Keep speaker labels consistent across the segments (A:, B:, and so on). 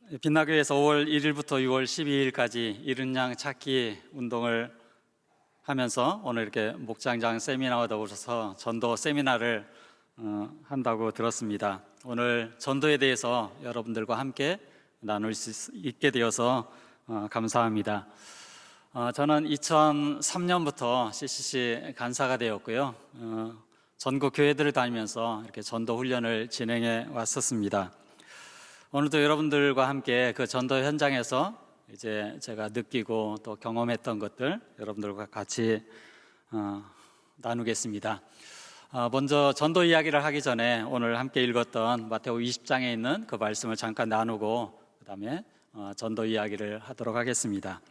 A: 빛나교회에서 5월 1일부터 6월 12일까지 잃은 양 찾기 운동을 하면서 오늘 이렇게 목장장 세미나와 더불어서 전도 세미나를 한다고 들었습니다. 오늘 전도에 대해서 여러분들과 함께 나눌 수 있게 되어서 감사합니다. 저는 2003년부터 CCC 간사가 되었고요. 전국 교회들을 다니면서 이렇게 전도 훈련을 진행해 왔었습니다. 오늘도 여러분들과 함께 그 전도 현장에서 이제 제가 느끼고 또 경험했던 것들 여러분들과 같이 나누겠습니다. 먼저 전도 이야기를 하기 전에 오늘 함께 읽었던 마태복음 20장에 있는 그 말씀을 잠깐 나누고 그 다음에 전도 이야기를 하도록 하겠습니다.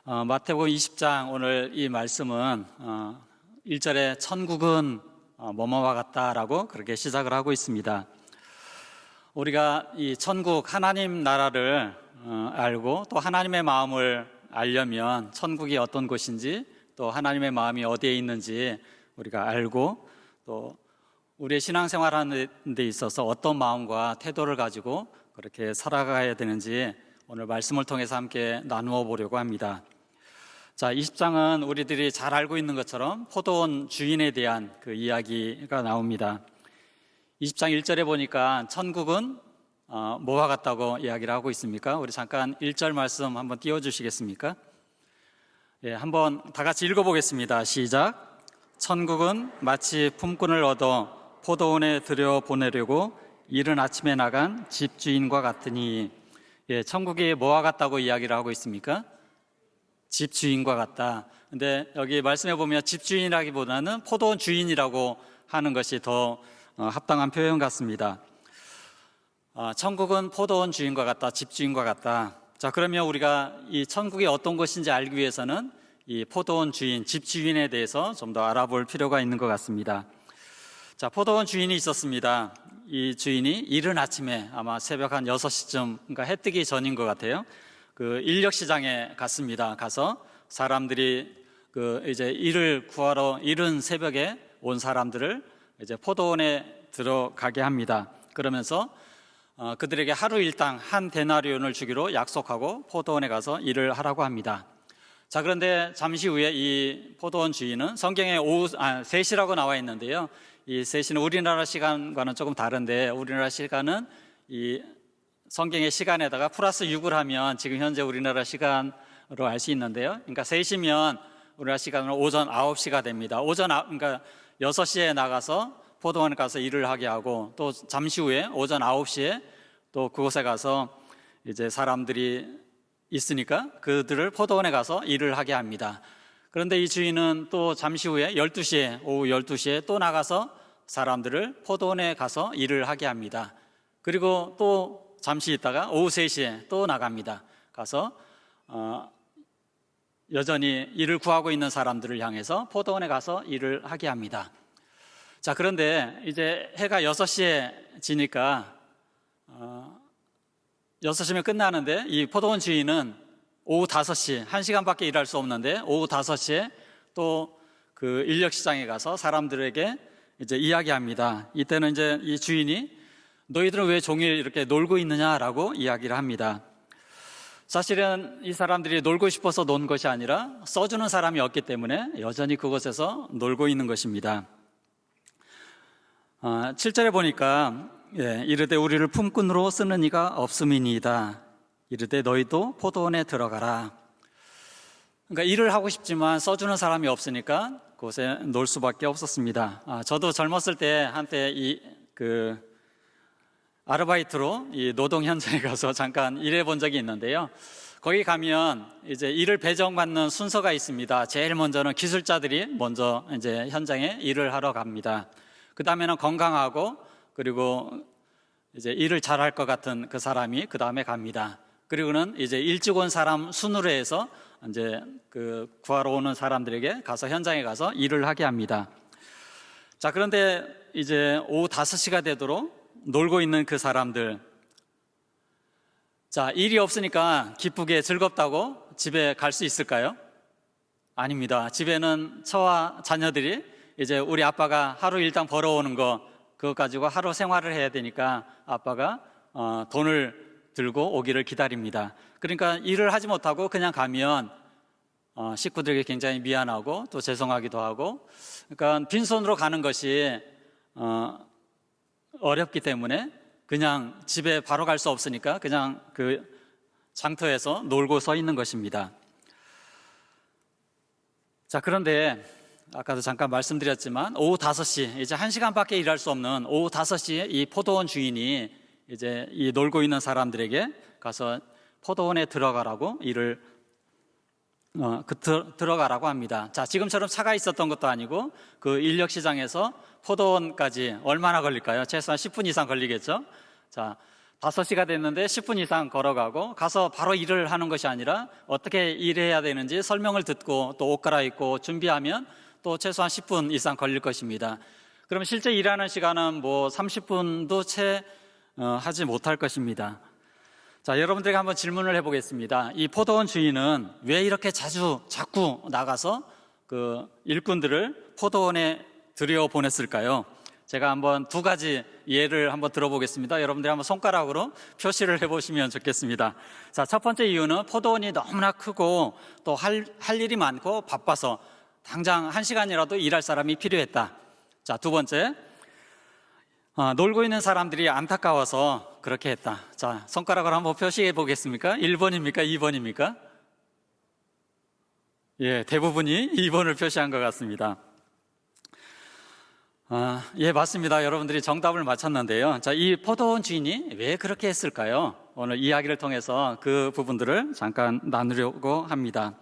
A: 마태복음 20장 오늘 이 말씀은 1절에 천국은 뭐뭐와 같다라고 그렇게 시작을 하고 있습니다. 우리가 이 천국 하나님 나라를 알고 또 하나님의 마음을 알려면 천국이 어떤 곳인지 또 하나님의 마음이 어디에 있는지 우리가 알고 또 우리의 신앙생활하는 데 있어서 어떤 마음과 태도를 가지고 그렇게 살아가야 되는지 오늘 말씀을 통해서 함께 나누어 보려고 합니다. 자, 20장은 우리들이 잘 알고 있는 것처럼 포도원 주인에 대한 그 이야기가 나옵니다. 20장 1절에 보니까 천국은 뭐와 같다고 이야기를 하고 있습니까? 우리 잠깐 1절 말씀 한번 띄워주시겠습니까? 예, 한번 다 같이 읽어보겠습니다. 시작. 천국은 마치 품꾼을 얻어 포도원에 들여보내려고 이른 아침에 나간 집주인과 같으니, 예, 천국이 뭐와 같다고 이야기를 하고 있습니까? 집주인과 같다. 근데 여기 말씀해 보면 집주인이라기보다는 포도원 주인이라고 하는 것이 더 합당한 표현 같습니다. 천국은 포도원 주인과 같다, 집주인과 같다. 자, 그러면 우리가 이 천국이 어떤 곳인지 알기 위해서는 이 포도원 주인, 집주인에 대해서 좀 더 알아볼 필요가 있는 것 같습니다. 자, 포도원 주인이 있었습니다. 이 주인이 이른 아침에 아마 새벽 한 6시쯤, 그러니까 해 뜨기 전인 것 같아요. 그 인력시장에 갔습니다. 가서 사람들이 이제 일을 구하러 이른 새벽에 온 사람들을 이제 포도원에 들어가게 합니다. 그러면서 그들에게 하루 일당 한 데나리온을 주기로 약속하고 포도원에 가서 일을 하라고 합니다. 자, 그런데 잠시 후에 이 포도원 주인은 성경에 오후 3시라고 나와 있는데요. 이 3시는 우리나라 시간과는 조금 다른데 우리나라 시간은 이 성경의 시간에다가 플러스 6을 하면 지금 현재 우리나라 시간으로 알 수 있는데요. 그러니까 3시면 우리나라 시간으로 오전 9시가 됩니다. 그러니까 6시에 나가서 포도원에 가서 일을 하게 하고 또 잠시 후에 오전 9시에 또 그곳에 가서 이제 사람들이 있으니까 그들을 포도원에 가서 일을 하게 합니다. 그런데 이 주인은 또 잠시 후에 오후 12시에 또 나가서 사람들을 포도원에 가서 일을 하게 합니다. 그리고 또 잠시 있다가 오후 3시에 또 나갑니다. 가서 여전히 일을 구하고 있는 사람들을 향해서 포도원에 가서 일을 하게 합니다. 자, 그런데 이제 해가 6시에 지니까 6시면 끝나는데 이 포도원 주인은 오후 5시, 1시간밖에 일할 수 없는데 오후 5시에 또 그 인력시장에 가서 사람들에게 이제 이야기합니다. 이때는 이제 이 주인이 너희들은 왜 종일 이렇게 놀고 있느냐라고 이야기를 합니다. 사실은 이 사람들이 놀고 싶어서 논 것이 아니라 써주는 사람이 없기 때문에 여전히 그곳에서 놀고 있는 것입니다. 7절에 보니까 이르되 우리를 품꾼으로 쓰는 이가 없음이니이다. 이르되 너희도 포도원에 들어가라. 그러니까 일을 하고 싶지만 써주는 사람이 없으니까 그곳에 놀 수밖에 없었습니다. 저도 젊었을 때 한때 아르바이트로 이 노동 현장에 가서 잠깐 일해 본 적이 있는데요. 거기 가면 이제 일을 배정받는 순서가 있습니다. 제일 먼저는 기술자들이 먼저 이제 현장에 일을 하러 갑니다. 그 다음에는 건강하고 그리고 이제 일을 잘할 것 같은 그 사람이 그 다음에 갑니다. 그리고는 이제 일찍 온 사람 순으로 해서 이제 구하러 오는 사람들에게 가서 현장에 가서 일을 하게 합니다. 자, 그런데 이제 오후 5시가 되도록 놀고 있는 그 사람들, 자, 일이 없으니까 기쁘게 즐겁다고 집에 갈 수 있을까요? 아닙니다. 집에는 저와 자녀들이 이제 우리 아빠가 하루 일당 벌어오는 거 그것 가지고 하루 생활을 해야 되니까 아빠가 돈을 들고 오기를 기다립니다. 그러니까 일을 하지 못하고 그냥 가면 식구들에게 굉장히 미안하고 또 죄송하기도 하고, 그러니까 빈손으로 가는 것이 어렵기 때문에 그냥 집에 바로 갈 수 없으니까 그냥 그 장터에서 놀고 서 있는 것입니다. 자, 그런데 아까도 잠깐 말씀드렸지만 오후 5시, 이제 1시간밖에 일할 수 없는 오후 5시에 이 포도원 주인이 이제 이 놀고 있는 사람들에게 가서 포도원에 들어가라고 들어가라고 합니다. 자, 지금처럼 차가 있었던 것도 아니고 그 인력시장에서 포도원까지 얼마나 걸릴까요? 최소한 10분 이상 걸리겠죠? 자, 5시가 됐는데 10분 이상 걸어가고 가서 바로 일을 하는 것이 아니라 어떻게 일해야 되는지 설명을 듣고 또 옷 갈아입고 준비하면 또 최소한 10분 이상 걸릴 것입니다. 그럼 실제 일하는 시간은 뭐 30분도 채 하지 못할 것입니다. 자, 여러분들에게 한번 질문을 해보겠습니다. 이 포도원 주인은 왜 이렇게 자꾸 나가서 그 일꾼들을 포도원에 들여보냈을까요? 제가 한번 두 가지 예를 한번 들어보겠습니다. 여러분들이 한번 손가락으로 표시를 해보시면 좋겠습니다. 자, 첫 번째 이유는 포도원이 너무나 크고 또 할 일이 많고 바빠서 당장 1시간이라도 일할 사람이 필요했다. 자, 두 번째, 놀고 있는 사람들이 안타까워서 그렇게 했다. 자, 손가락으로 한번 표시해 보겠습니까? 1번입니까? 2번입니까? 예, 대부분이 2번을 표시한 것 같습니다. 예, 맞습니다. 여러분들이 정답을 맞췄는데요. 자, 이 포도원 주인이 왜 그렇게 했을까요? 오늘 이야기를 통해서 그 부분들을 잠깐 나누려고 합니다.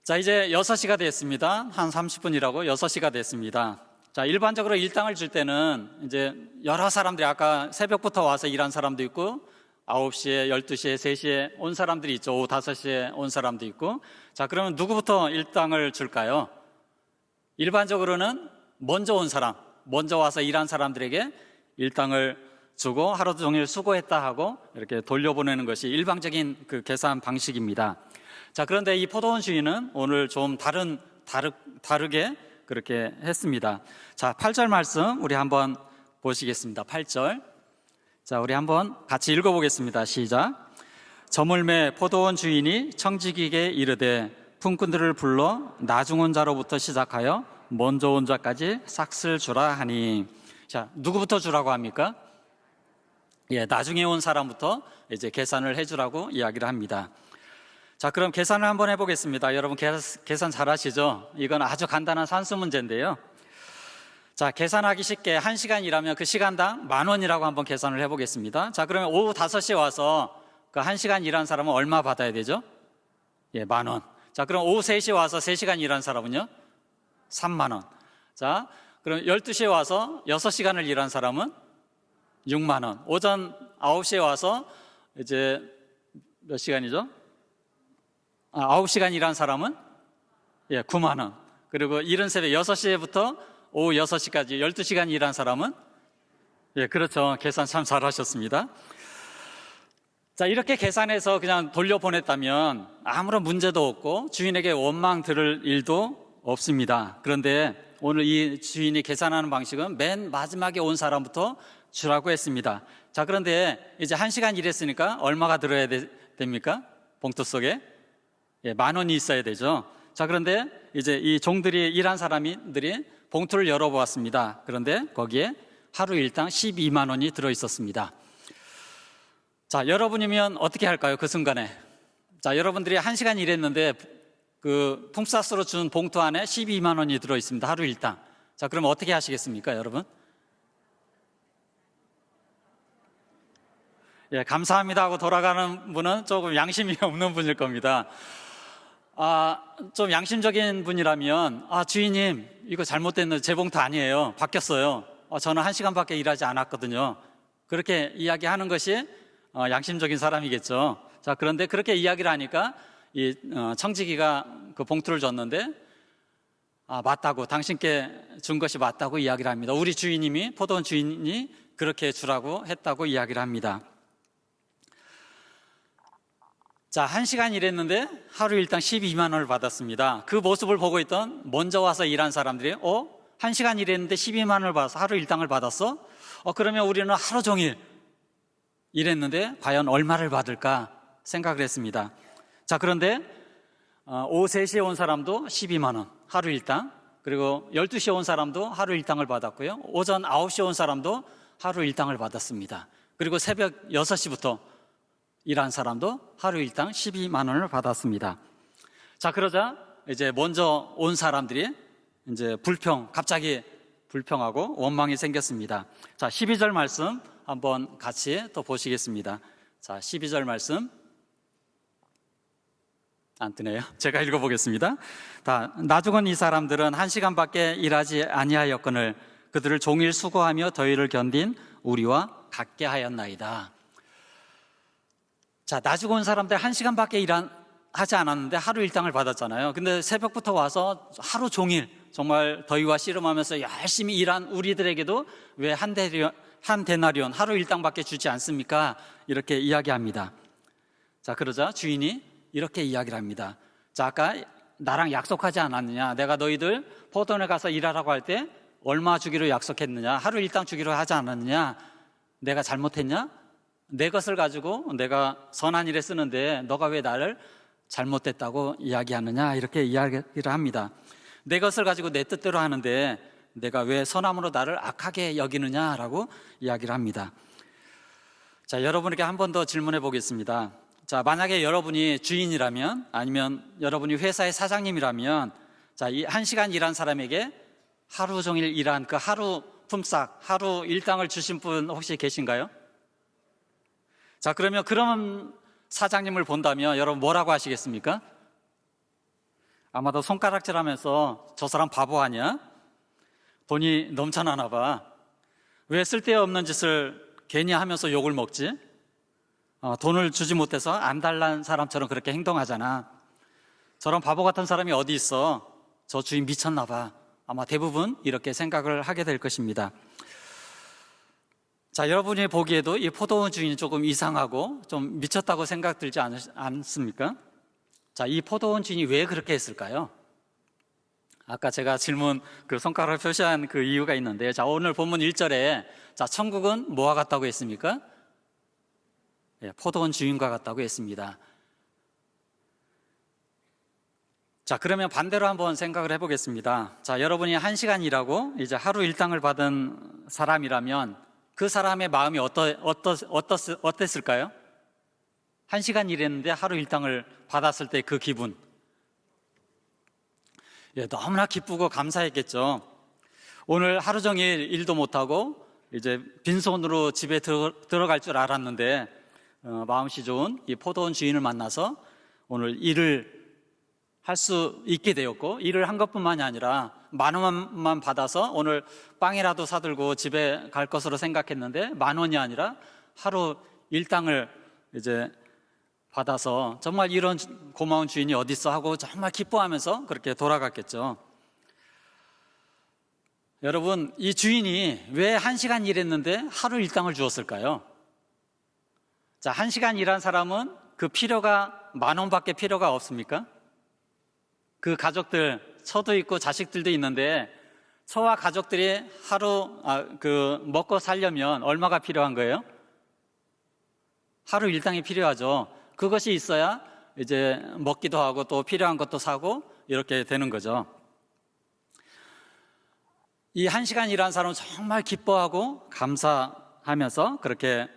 A: 자, 이제 6시가 됐습니다. 한 30분이라고 6시가 됐습니다. 자, 일반적으로 일당을 줄 때는 이제 여러 사람들이 아까 새벽부터 와서 일한 사람도 있고 9시에, 12시에, 3시에 온 사람들이 있죠. 오후 5시에 온 사람도 있고. 자, 그러면 누구부터 일당을 줄까요? 일반적으로는 먼저 온 사람, 먼저 와서 일한 사람들에게 일당을 주고 하루 종일 수고했다 하고 이렇게 돌려보내는 것이 일반적인 그 계산 방식입니다. 자, 그런데 이 포도원 주인은 오늘 좀 다르게 그렇게 했습니다. 자, 8절 말씀 우리 한번 보시겠습니다. 8절. 자, 우리 한번 같이 읽어보겠습니다. 시작. 저물매 포도원 주인이 청지기에게 이르되 품꾼들을 불러 나중 온 자로부터 시작하여 먼저 온 자까지 삭슬 주라 하니. 자, 누구부터 주라고 합니까? 예, 나중에 온 사람부터 이제 계산을 해주라고 이야기를 합니다. 자, 그럼 계산을 한번 해보겠습니다. 여러분 계산 잘 하시죠? 이건 아주 간단한 산수 문제인데요. 자, 계산하기 쉽게 1시간 일하면 그 시간당 10,000원이라고 한번 계산을 해보겠습니다. 자, 그러면 오후 5시에 와서 그 1시간 일한 사람은 얼마 받아야 되죠? 예, 10,000원. 자, 그럼 오후 3시에 와서 3시간 일한 사람은요? 30,000원. 자, 그럼 12시에 와서 6시간을 일한 사람은 60,000원. 오전 9시에 와서 이제 몇 시간이죠? 9시간 일한 사람은 90,000원. 그리고 이른 새벽 6시부터 오후 6시까지 12시간 일한 사람은 그렇죠. 계산 참 잘하셨습니다. 자, 이렇게 계산해서 그냥 돌려보냈다면 아무런 문제도 없고 주인에게 원망 들을 일도 없습니다. 그런데 오늘 이 주인이 계산하는 방식은 맨 마지막에 온 사람부터 주라고 했습니다. 자, 그런데 이제 1시간 일했으니까 얼마가 들어야 됩니까? 봉투 속에 10,000원이 있어야 되죠. 자, 그런데 이제 이 종들이 일한 사람들이 봉투를 열어보았습니다. 그런데 거기에 하루 일당 120,000원이 들어있었습니다. 자, 여러분이면 어떻게 할까요? 그 순간에. 자, 여러분들이 1시간 일했는데 그 품삯으로 준 봉투 안에 120,000원이 들어있습니다. 하루 일당. 자, 그러면 어떻게 하시겠습니까, 여러분? 예, 감사합니다 하고 돌아가는 분은 조금 양심이 없는 분일 겁니다. 좀 양심적인 분이라면, 주인님, 이거 잘못됐는데 제 봉투 아니에요. 바뀌었어요. 저는 1시간밖에 일하지 않았거든요. 그렇게 이야기하는 것이 양심적인 사람이겠죠. 자, 그런데 그렇게 이야기를 하니까 이 청지기가 그 봉투를 줬는데 맞다고, 당신께 준 것이 맞다고 이야기를 합니다. 우리 주인님이, 포도원 주인이 그렇게 주라고 했다고 이야기를 합니다. 자, 1시간 일했는데 하루 일당 120,000원을 받았습니다. 그 모습을 보고 있던 먼저 와서 일한 사람들이 1시간 일했는데 120,000원을 받아서 하루 일당을 받았어? 그러면 우리는 하루 종일 일했는데 과연 얼마를 받을까 생각을 했습니다. 자, 그런데 오후 3시에 온 사람도 12만 원 하루 일당, 그리고 12시에 온 사람도 하루 일당을 받았고요. 오전 9시에 온 사람도 하루 일당을 받았습니다. 그리고 새벽 6시부터 일한 사람도 하루 일당 12만 원을 받았습니다. 자, 그러자 이제 먼저 온 사람들이 이제 갑자기 불평하고 원망이 생겼습니다. 자, 12절 말씀 한번 같이 또 보시겠습니다. 자, 12절 말씀 안 뜨네요. 제가 읽어보겠습니다. 나 죽은 이 사람들은 1시간밖에 일하지 아니하였거늘 그들을 종일 수고하며 더위를 견딘 우리와 같게 하였나이다. 자, 나 죽은 사람들 1시간밖에 하지 않았는데 하루 일당을 받았잖아요. 근데 새벽부터 와서 하루 종일 정말 더위와 씨름하면서 열심히 일한 우리들에게도 왜 한 데나리온 하루 일당밖에 주지 않습니까? 이렇게 이야기합니다. 자, 그러자 주인이 이렇게 이야기를 합니다. 자, 아까 나랑 약속하지 않았느냐? 내가 너희들 포도원에 가서 일하라고 할 때 얼마 주기로 약속했느냐? 하루 일당 주기로 하지 않았느냐? 내가 잘못했냐? 내 것을 가지고 내가 선한 일에 쓰는데 너가 왜 나를 잘못됐다고 이야기하느냐? 이렇게 이야기를 합니다. 내 것을 가지고 내 뜻대로 하는데 내가 왜 선함으로 나를 악하게 여기느냐라고 이야기를 합니다. 자, 여러분에게 한 번 더 질문해 보겠습니다. 자, 만약에 여러분이 주인이라면, 아니면 여러분이 회사의 사장님이라면, 자, 이 1시간 일한 사람에게 하루 종일 일한 그 하루 품삯, 하루 일당을 주신 분 혹시 계신가요? 자, 그러면 그런 사장님을 본다면 여러분 뭐라고 하시겠습니까? 아마도 손가락질하면서 저 사람 바보 아니야? 돈이 넘쳐나나 봐. 왜 쓸데없는 짓을 괜히 하면서 욕을 먹지? 돈을 주지 못해서 안 달란 사람처럼 그렇게 행동하잖아. 저런 바보 같은 사람이 어디 있어? 저 주인 미쳤나 봐. 아마 대부분 이렇게 생각을 하게 될 것입니다. 자, 여러분이 보기에도 이 포도원 주인이 조금 이상하고 좀 미쳤다고 생각 들지 않습니까? 자, 이 포도원 주인이 왜 그렇게 했을까요? 아까 제가 질문 손가락을 표시한 그 이유가 있는데, 자, 오늘 본문 1절에 자, 천국은 뭐와 같다고 했습니까? 예, 포도원 주인과 같다고 했습니다. 자, 그러면 반대로 한번 생각을 해보겠습니다. 자, 여러분이 1시간 일하고 이제 하루 일당을 받은 사람이라면 그 사람의 마음이 어땠을까요? 1시간 일했는데 하루 일당을 받았을 때 그 기분, 예, 너무나 기쁘고 감사했겠죠. 오늘 하루 종일 일도 못하고 이제 빈손으로 집에 들어갈 줄 알았는데 마음씨 좋은 이 포도원 주인을 만나서 오늘 일을 할 수 있게 되었고, 일을 한 것뿐만이 아니라 10,000원만 받아서 오늘 빵이라도 사들고 집에 갈 것으로 생각했는데 10,000원이 아니라 하루 일당을 이제 받아서 정말 이런 고마운 주인이 어디 있어 하고 정말 기뻐하면서 그렇게 돌아갔겠죠. 여러분, 이 주인이 왜 1시간 일했는데 하루 일당을 주었을까요? 자, 1시간 일한 사람은 그 필요가 10,000원밖에 필요가 없습니까? 그 가족들, 처도 있고 자식들도 있는데 처와 가족들이 하루 먹고 살려면 얼마가 필요한 거예요? 하루 일당이 필요하죠. 그것이 있어야 이제 먹기도 하고 또 필요한 것도 사고 이렇게 되는 거죠. 이 1시간 일한 사람은 정말 기뻐하고 감사하면서 그렇게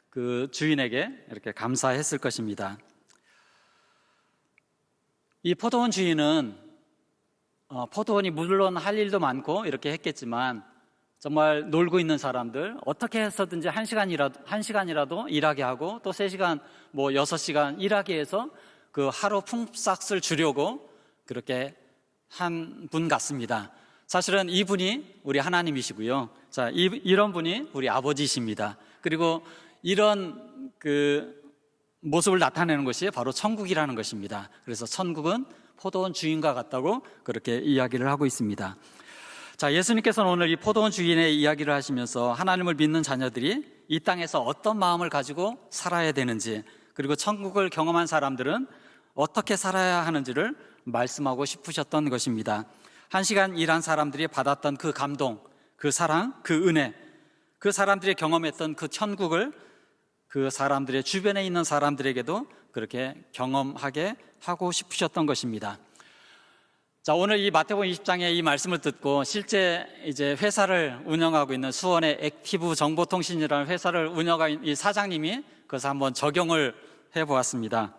A: 그 주인에게 이렇게 감사했을 것입니다. 이 포도원 주인은 포도원이 물론 할 일도 많고 이렇게 했겠지만 정말 놀고 있는 사람들 어떻게 해서든지 1시간이라도 일하게 하고 또 3시간, 6시간 일하게 해서 그 하루 품삯을 주려고 그렇게 한 분 같습니다. 사실은 이분이 우리 하나님이시고요. 자, 이런 분이 우리 아버지이십니다. 그리고 이런 그 모습을 나타내는 것이 바로 천국이라는 것입니다. 그래서 천국은 포도원 주인과 같다고 그렇게 이야기를 하고 있습니다. 자, 예수님께서는 오늘 이 포도원 주인의 이야기를 하시면서 하나님을 믿는 자녀들이 이 땅에서 어떤 마음을 가지고 살아야 되는지, 그리고 천국을 경험한 사람들은 어떻게 살아야 하는지를 말씀하고 싶으셨던 것입니다. 1시간 일한 사람들이 받았던 그 감동, 그 사랑, 그 은혜, 그 사람들이 경험했던 그 천국을 그 사람들의 주변에 있는 사람들에게도 그렇게 경험하게 하고 싶으셨던 것입니다. 자, 오늘 이 마태복음 20장의 이 말씀을 듣고 실제 이제 회사를 운영하고 있는 수원의 액티브 정보통신이라는 회사를 운영하고 있는 이 사장님이 그것을 한번 적용을 해 보았습니다.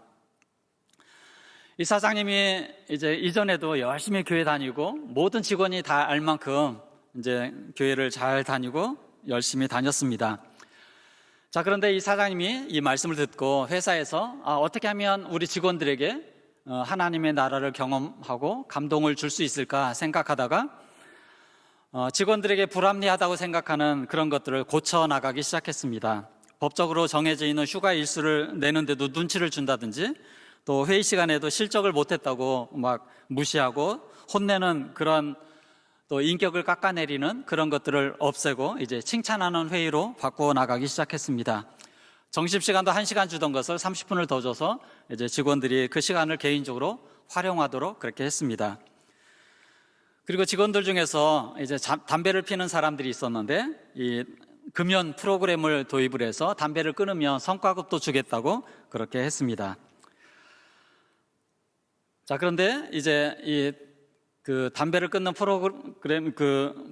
A: 이 사장님이 이제 이전에도 열심히 교회 다니고 모든 직원이 다 알 만큼 이제 교회를 잘 다니고 열심히 다녔습니다. 자, 그런데 이 사장님이 이 말씀을 듣고 회사에서 어떻게 하면 우리 직원들에게 하나님의 나라를 경험하고 감동을 줄 수 있을까 생각하다가 직원들에게 불합리하다고 생각하는 그런 것들을 고쳐 나가기 시작했습니다. 법적으로 정해져 있는 휴가 일수를 내는데도 눈치를 준다든지, 또 회의 시간에도 실적을 못했다고 막 무시하고 혼내는 그런, 또 인격을 깎아내리는 그런 것들을 없애고 이제 칭찬하는 회의로 바꾸어 나가기 시작했습니다. 점심시간도 1시간 주던 것을 30분을 더 줘서 이제 직원들이 그 시간을 개인적으로 활용하도록 그렇게 했습니다. 그리고 직원들 중에서 이제 담배를 피는 사람들이 있었는데 이 금연 프로그램을 도입을 해서 담배를 끊으면 성과급도 주겠다고 그렇게 했습니다. 자, 그런데 이제 그 담배를 끊는 프로그램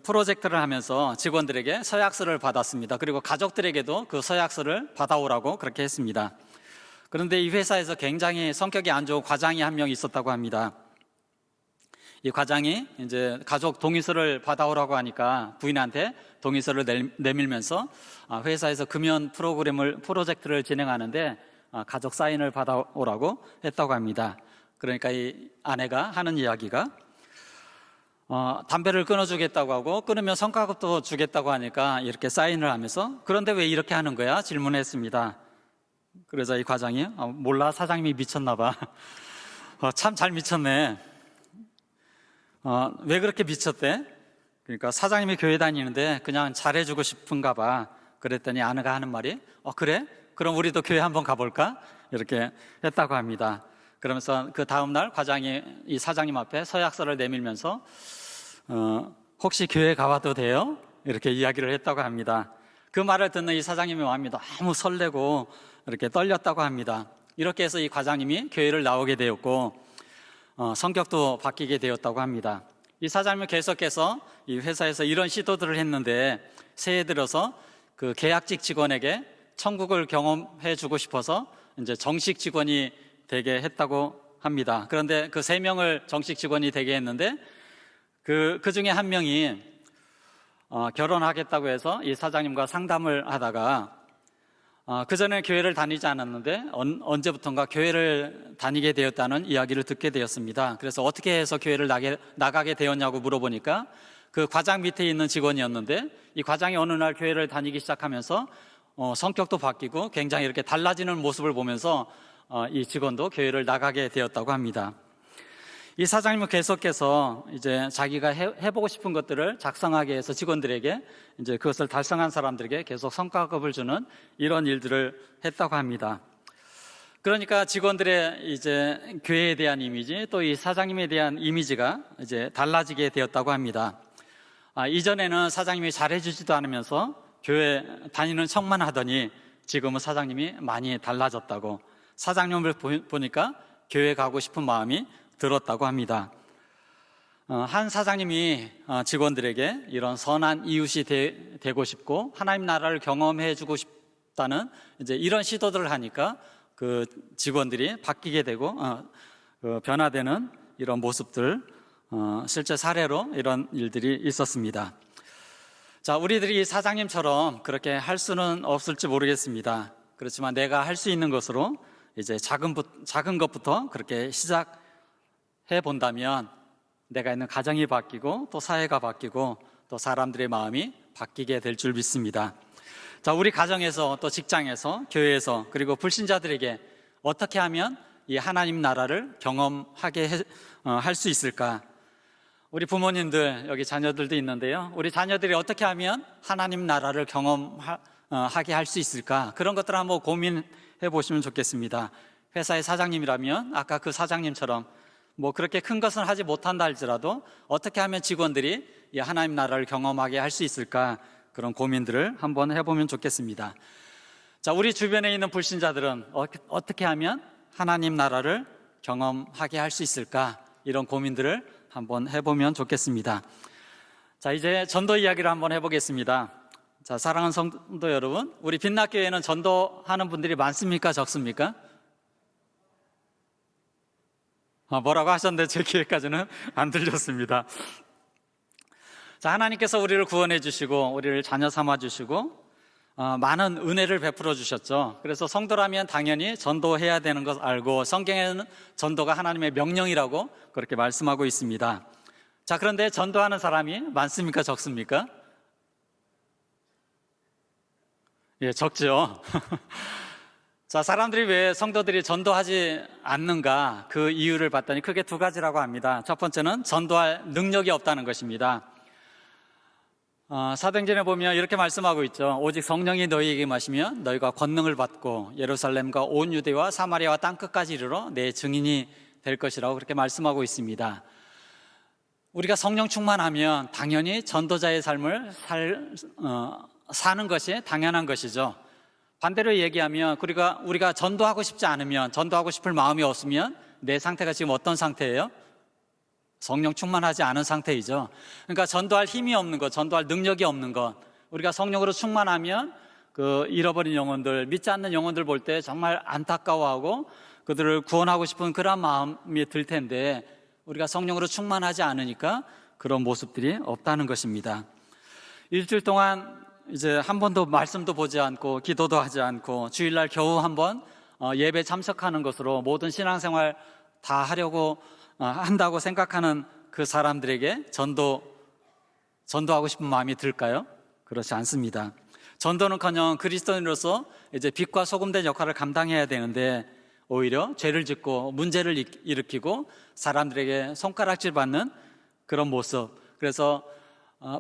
A: 프로젝트를 하면서 직원들에게 서약서를 받았습니다. 그리고 가족들에게도 그 서약서를 받아오라고 그렇게 했습니다. 그런데 이 회사에서 굉장히 성격이 안 좋은 과장이 한 명 있었다고 합니다. 이 과장이 이제 가족 동의서를 받아오라고 하니까 부인한테 동의서를 내밀면서 회사에서 금연 프로젝트를 진행하는데 가족 사인을 받아오라고 했다고 합니다. 그러니까 이 아내가 하는 이야기가 담배를 끊어주겠다고 하고 끊으면 성과급도 주겠다고 하니까 이렇게 사인을 하면서 그런데 왜 이렇게 하는 거야? 질문했습니다. 그래서 이 과장이 몰라, 사장님이 미쳤나 봐. 참 잘 미쳤네. 왜 그렇게 미쳤대? 그러니까 사장님이 교회 다니는데 그냥 잘해주고 싶은가 봐. 그랬더니 아내가 하는 말이 그래? 그럼 우리도 교회 한번 가볼까? 이렇게 했다고 합니다. 그러면서 그 다음날 과장이 이 사장님 앞에 서약서를 내밀면서 혹시 교회 가봐도 돼요? 이렇게 이야기를 했다고 합니다. 그 말을 듣는 이 사장님의 마음이 너무 설레고 이렇게 떨렸다고 합니다. 이렇게 해서 이 과장님이 교회를 나오게 되었고 성격도 바뀌게 되었다고 합니다. 이 사장님은 계속해서 이 회사에서 이런 시도들을 했는데 새해 들어서 그 계약직 직원에게 천국을 경험해 주고 싶어서 이제 정식 직원이 되게 했다고 합니다. 그런데 그 3명을 정식 직원이 되게 했는데 그 중에 한 명이 결혼하겠다고 해서 이 사장님과 상담을 하다가 그전에 교회를 다니지 않았는데 언제부턴가 교회를 다니게 되었다는 이야기를 듣게 되었습니다. 그래서 어떻게 해서 교회를 나가게 되었냐고 물어보니까 그 과장 밑에 있는 직원이었는데 이 과장이 어느 날 교회를 다니기 시작하면서 성격도 바뀌고 굉장히 이렇게 달라지는 모습을 보면서 이 직원도 교회를 나가게 되었다고 합니다. 이 사장님은 계속해서 이제 자기가 해보고 싶은 것들을 작성하게 해서 직원들에게 이제 그것을 달성한 사람들에게 계속 성과급을 주는 이런 일들을 했다고 합니다. 그러니까 직원들의 이제 교회에 대한 이미지, 또 이 사장님에 대한 이미지가 이제 달라지게 되었다고 합니다. 이전에는 사장님이 잘해주지도 않으면서 교회 다니는 척만 하더니 지금은 사장님이 많이 달라졌다고, 사장님을 보니까 교회 가고 싶은 마음이 들었다고 합니다. 한 사장님이 직원들에게 이런 선한 이웃이 되고 싶고 하나님 나라를 경험해 주고 싶다는 이제 이런 시도들을 하니까 그 직원들이 바뀌게 되고 변화되는 이런 모습들, 실제 사례로 이런 일들이 있었습니다. 자, 우리들이 사장님처럼 그렇게 할 수는 없을지 모르겠습니다. 그렇지만 내가 할 수 있는 것으로 이제 작은 것부터 그렇게 시작해 본다면 내가 있는 가정이 바뀌고 또 사회가 바뀌고 또 사람들의 마음이 바뀌게 될 줄 믿습니다. 자, 우리 가정에서 또 직장에서 교회에서 그리고 불신자들에게 어떻게 하면 이 하나님 나라를 경험하게 할 수 있을까? 우리 부모님들, 여기 자녀들도 있는데요, 우리 자녀들이 어떻게 하면 하나님 나라를 경험하게 할 수 있을까? 그런 것들을 한번 고민해 보시면 좋겠습니다. 회사의 사장님이라면 아까 그 사장님처럼 뭐 그렇게 큰 것은 하지 못한다 할지라도 어떻게 하면 직원들이 이 하나님 나라를 경험하게 할 수 있을까? 그런 고민들을 한번 해보면 좋겠습니다. 자, 우리 주변에 있는 불신자들은 어떻게 하면 하나님 나라를 경험하게 할 수 있을까? 이런 고민들을 한번 해보면 좋겠습니다. 자, 이제 전도 이야기를 한번 해보겠습니다. 자, 사랑하는 성도 여러분, 우리 빛났교회는 전도하는 분들이 많습니까? 적습니까? 뭐라고 하셨는데 제 귀에까지는 안 들렸습니다. 자, 하나님께서 우리를 구원해 주시고 우리를 자녀 삼아 주시고 많은 은혜를 베풀어 주셨죠. 그래서 성도라면 당연히 전도해야 되는 것 알고 성경에는 전도가 하나님의 명령이라고 그렇게 말씀하고 있습니다. 자, 그런데 전도하는 사람이 많습니까? 적습니까? 예, 적죠. 자, 사람들이 왜 성도들이 전도하지 않는가? 그 이유를 봤더니 크게 두 가지라고 합니다. 첫 번째는 전도할 능력이 없다는 것입니다. 사도행전에 보면 이렇게 말씀하고 있죠. 오직 성령이 너희에게 임하시면 너희가 권능을 받고 예루살렘과 온 유대와 사마리아와 땅끝까지 이르러 내 증인이 될 것이라고 그렇게 말씀하고 있습니다. 우리가 성령 충만하면 당연히 전도자의 삶을 사는 것이 당연한 것이죠. 반대로 얘기하면 우리가 전도하고 싶지 않으면, 전도하고 싶을 마음이 없으면 내 상태가 지금 어떤 상태예요? 성령 충만하지 않은 상태이죠. 그러니까 전도할 힘이 없는 것, 전도할 능력이 없는 것, 우리가 성령으로 충만하면 그 잃어버린 영혼들, 믿지 않는 영혼들 볼 때 정말 안타까워하고 그들을 구원하고 싶은 그런 마음이 들 텐데 우리가 성령으로 충만하지 않으니까 그런 모습들이 없다는 것입니다. 일주일 동안 이제 한 번도 말씀도 보지 않고 기도도 하지 않고 주일날 겨우 한 번 예배 참석하는 것으로 모든 신앙생활 다 하려고 한다고 생각하는 그 사람들에게 전도하고 싶은 마음이 들까요? 그렇지 않습니다. 전도는커녕 그리스도인으로서 이제 빛과 소금된 역할을 감당해야 되는데 오히려 죄를 짓고 문제를 일으키고 사람들에게 손가락질 받는 그런 모습. 그래서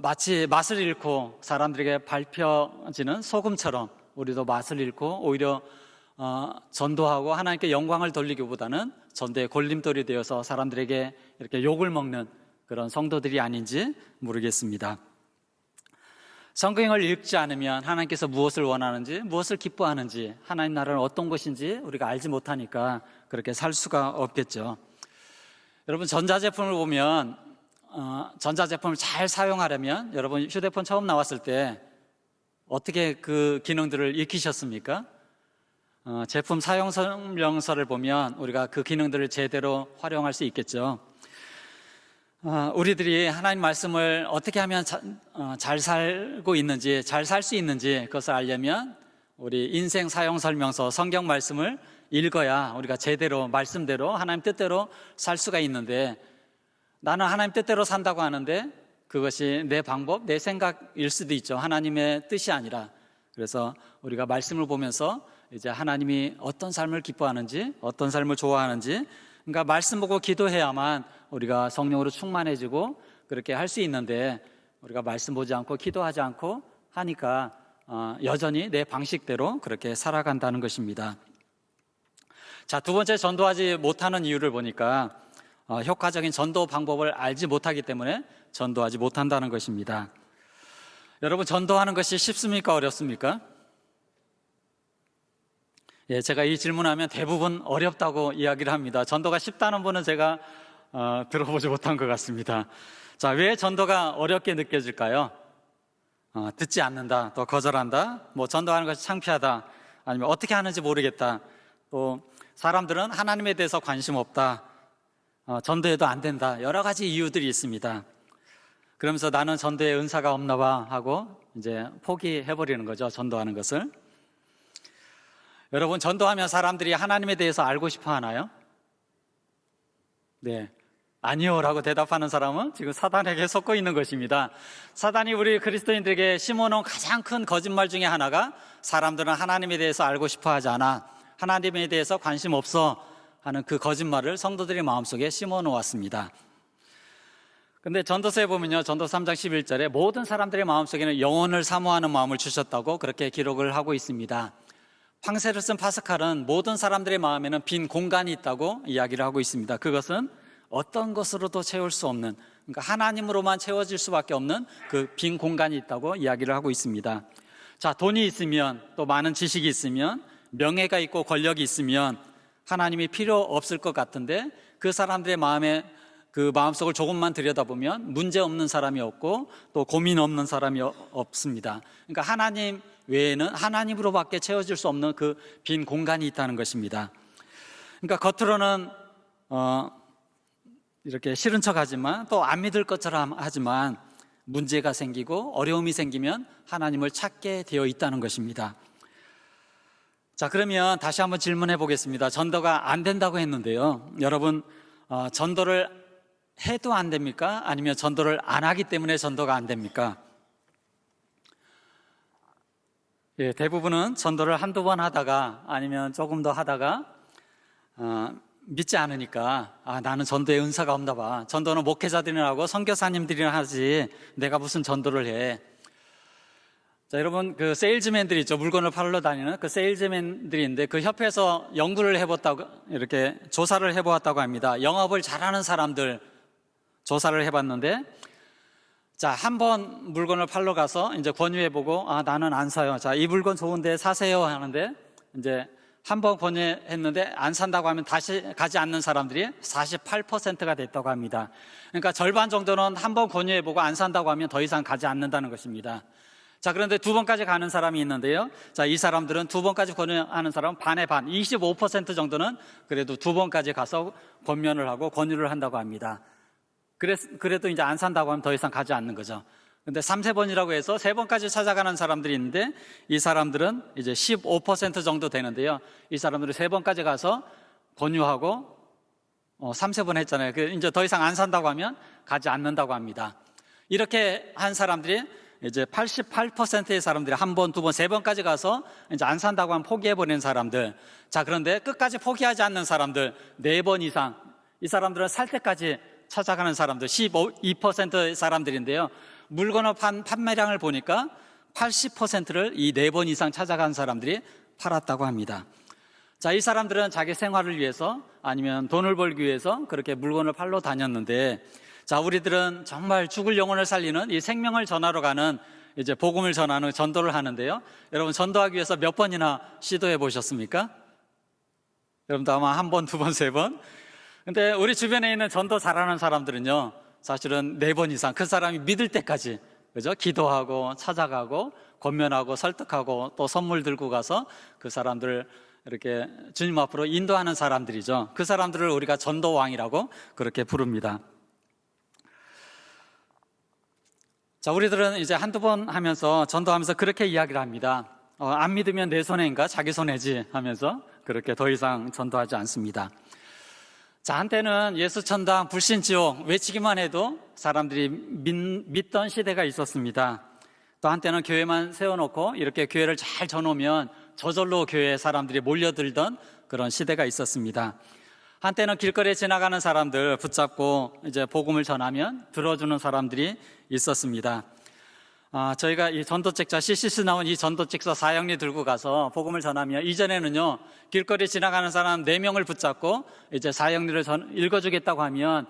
A: 마치 맛을 잃고 사람들에게 밟혀지는 소금처럼 우리도 맛을 잃고 오히려 전도하고 하나님께 영광을 돌리기보다는 전도의 걸림돌이 되어서 사람들에게 이렇게 욕을 먹는 그런 성도들이 아닌지 모르겠습니다. 성경을 읽지 않으면 하나님께서 무엇을 원하는지, 무엇을 기뻐하는지, 하나님 나라는 어떤 것인지 우리가 알지 못하니까 그렇게 살 수가 없겠죠. 여러분, 전자제품을 보면 전자제품을 잘 사용하려면 여러분 휴대폰 처음 나왔을 때 어떻게 그 기능들을 익히셨습니까? 제품 사용 설명서를 보면 우리가 그 기능들을 제대로 활용할 수 있겠죠. 우리들이 하나님 말씀을 어떻게 하면 잘 살고 있는지, 잘 살 수 있는지 그것을 알려면 우리 인생 사용 설명서 성경 말씀을 읽어야 우리가 제대로 말씀대로 하나님 뜻대로 살 수가 있는데 나는 하나님 뜻대로 산다고 하는데 그것이 내 방법, 내 생각일 수도 있죠. 하나님의 뜻이 아니라. 그래서 우리가 말씀을 보면서 이제 하나님이 어떤 삶을 기뻐하는지, 어떤 삶을 좋아하는지, 그러니까 말씀 보고 기도해야만 우리가 성령으로 충만해지고 그렇게 할 수 있는데 우리가 말씀 보지 않고 기도하지 않고 하니까 여전히 내 방식대로 그렇게 살아간다는 것입니다. 자, 두 번째, 전도하지 못하는 이유를 보니까 효과적인 전도 방법을 알지 못하기 때문에 전도하지 못한다는 것입니다. 여러분, 전도하는 것이 쉽습니까? 어렵습니까? 예, 제가 이 질문하면 대부분 어렵다고 이야기를 합니다. 전도가 쉽다는 분은 제가 들어보지 못한 것 같습니다. 자, 왜 전도가 어렵게 느껴질까요? 듣지 않는다, 또 거절한다, 전도하는 것이 창피하다, 아니면 어떻게 하는지 모르겠다, 또 사람들은 하나님에 대해서 관심 없다, 전도해도 안 된다, 여러 가지 이유들이 있습니다. 그러면서 나는 전도에 은사가 없나 봐 하고 이제 포기해버리는 거죠, 전도하는 것을. 여러분, 전도하면 사람들이 하나님에 대해서 알고 싶어 하나요? 네, 아니요 라고 대답하는 사람은 지금 사단에게 속고 있는 것입니다. 사단이 우리 그리스도인들에게 심어놓은 가장 큰 거짓말 중에 하나가 사람들은 하나님에 대해서 알고 싶어 하지 않아, 하나님에 대해서 관심 없어 하는 그 거짓말을 성도들의 마음속에 심어 놓았습니다. 근데 전도서에 보면요, 전도 3장 11절에 모든 사람들의 마음속에는 영혼을 사모하는 마음을 주셨다고 그렇게 기록을 하고 있습니다. 황새를 쓴 파스칼은 모든 사람들의 마음에는 빈 공간이 있다고 이야기를 하고 있습니다. 그것은 어떤 것으로도 채울 수 없는, 그러니까 하나님으로만 채워질 수밖에 없는 그 빈 공간이 있다고 이야기를 하고 있습니다. 자, 돈이 있으면, 또 많은 지식이 있으면, 명예가 있고 권력이 있으면 하나님이 필요 없을 것 같은데, 그 사람들의 그 마음속을 조금만 들여다보면 문제 없는 사람이 없고 또 고민 없는 사람이 없습니다. 그러니까 하나님 외에는 하나님으로밖에 채워질 수 없는 그 빈 공간이 있다는 것입니다. 그러니까 겉으로는 이렇게 싫은 척하지만 또 안 믿을 것처럼 하지만 문제가 생기고 어려움이 생기면 하나님을 찾게 되어 있다는 것입니다. 자, 그러면 다시 한번 질문해 보겠습니다. 전도가 안 된다고 했는데요, 여러분, 전도를 해도 안 됩니까? 아니면 전도를 안 하기 때문에 전도가 안 됩니까? 예, 대부분은 전도를 한두 번 하다가 아니면 조금 더 하다가 믿지 않으니까 나는 전도에 은사가 없나 봐. 전도는 목회자들이나 하고 선교사님들이나 하지 내가 무슨 전도를 해. 자, 여러분, 그 세일즈맨들이 있죠. 물건을 팔러 다니는 그 세일즈맨들인데 그 협회에서 연구를 해봤다고, 이렇게 조사를 해보았다고 합니다. 영업을 잘하는 사람들 조사를 해봤는데, 자, 한번 물건을 팔러 가서 이제 권유해보고, 나는 안 사요. 자, 이 물건 좋은데 사세요 하는데, 이제 한번 권유했는데 안 산다고 하면 다시 가지 않는 사람들이 48%가 됐다고 합니다. 그러니까 절반 정도는 한번 권유해보고 안 산다고 하면 더 이상 가지 않는다는 것입니다. 자, 그런데 두 번까지 가는 사람이 있는데요. 자, 이 사람들은 두 번까지 권유하는 사람은 반의 반, 25% 정도는 그래도 두 번까지 가서 권면을 하고 권유를 한다고 합니다. 그래도 이제 안 산다고 하면 더 이상 가지 않는 거죠. 근데 3, 4번이라고 해서 3번까지 찾아가는 사람들이 있는데 이 사람들은 이제 15% 정도 되는데요. 이 사람들은 3번까지 가서 권유하고 3, 4번 했잖아요. 이제 더 이상 안 산다고 하면 가지 않는다고 합니다. 이렇게 한 사람들이 이제 88%의 사람들이 한 번, 두 번, 세 번까지 가서 이제 안 산다고 하면 포기해버리는 사람들. 자, 그런데 끝까지 포기하지 않는 사람들 4번 이상, 이 사람들은 살 때까지 찾아가는 사람들 12%의 사람들인데요. 물건을 판매량을 보니까 80%를 이 4번 이상 찾아간 사람들이 팔았다고 합니다. 자, 이 사람들은 자기 생활을 위해서 아니면 돈을 벌기 위해서 그렇게 물건을 팔러 다녔는데, 자, 우리들은 정말 죽을 영혼을 살리는 이 생명을 전하러 가는 이제 복음을 전하는 전도를 하는데요. 여러분, 전도하기 위해서 몇 번이나 시도해 보셨습니까? 여러분도 아마 한 번, 두 번, 세 번. 근데 우리 주변에 있는 전도 잘하는 사람들은요, 사실은 4번 이상 그 사람이 믿을 때까지, 그죠? 기도하고 찾아가고 권면하고 설득하고 또 선물 들고 가서 그 사람들 이렇게 주님 앞으로 인도하는 사람들이죠. 그 사람들을 우리가 전도왕이라고 그렇게 부릅니다. 자, 우리들은 이제 한두 번 하면서 전도하면서 그렇게 이야기를 합니다. 안 믿으면 내 손해인가 자기 손해지 하면서 그렇게 더 이상 전도하지 않습니다. 자, 한때는 예수 천당 불신 지옥 외치기만 해도 사람들이 믿던 시대가 있었습니다. 또 한때는 교회만 세워놓고 이렇게 교회를 잘 전오면 저절로 교회에 사람들이 몰려들던 그런 시대가 있었습니다. 한때는 길거리에 지나가는 사람들 붙잡고 이제 복음을 전하면 들어주는 사람들이 있었습니다. 저희가 이 전도책자 CCC 나온 이 전도책서 사형리 들고 가서 복음을 전하면, 이전에는요 길거리에 지나가는 사람 4명을 붙잡고 이제 사형리를 읽어주겠다고 하면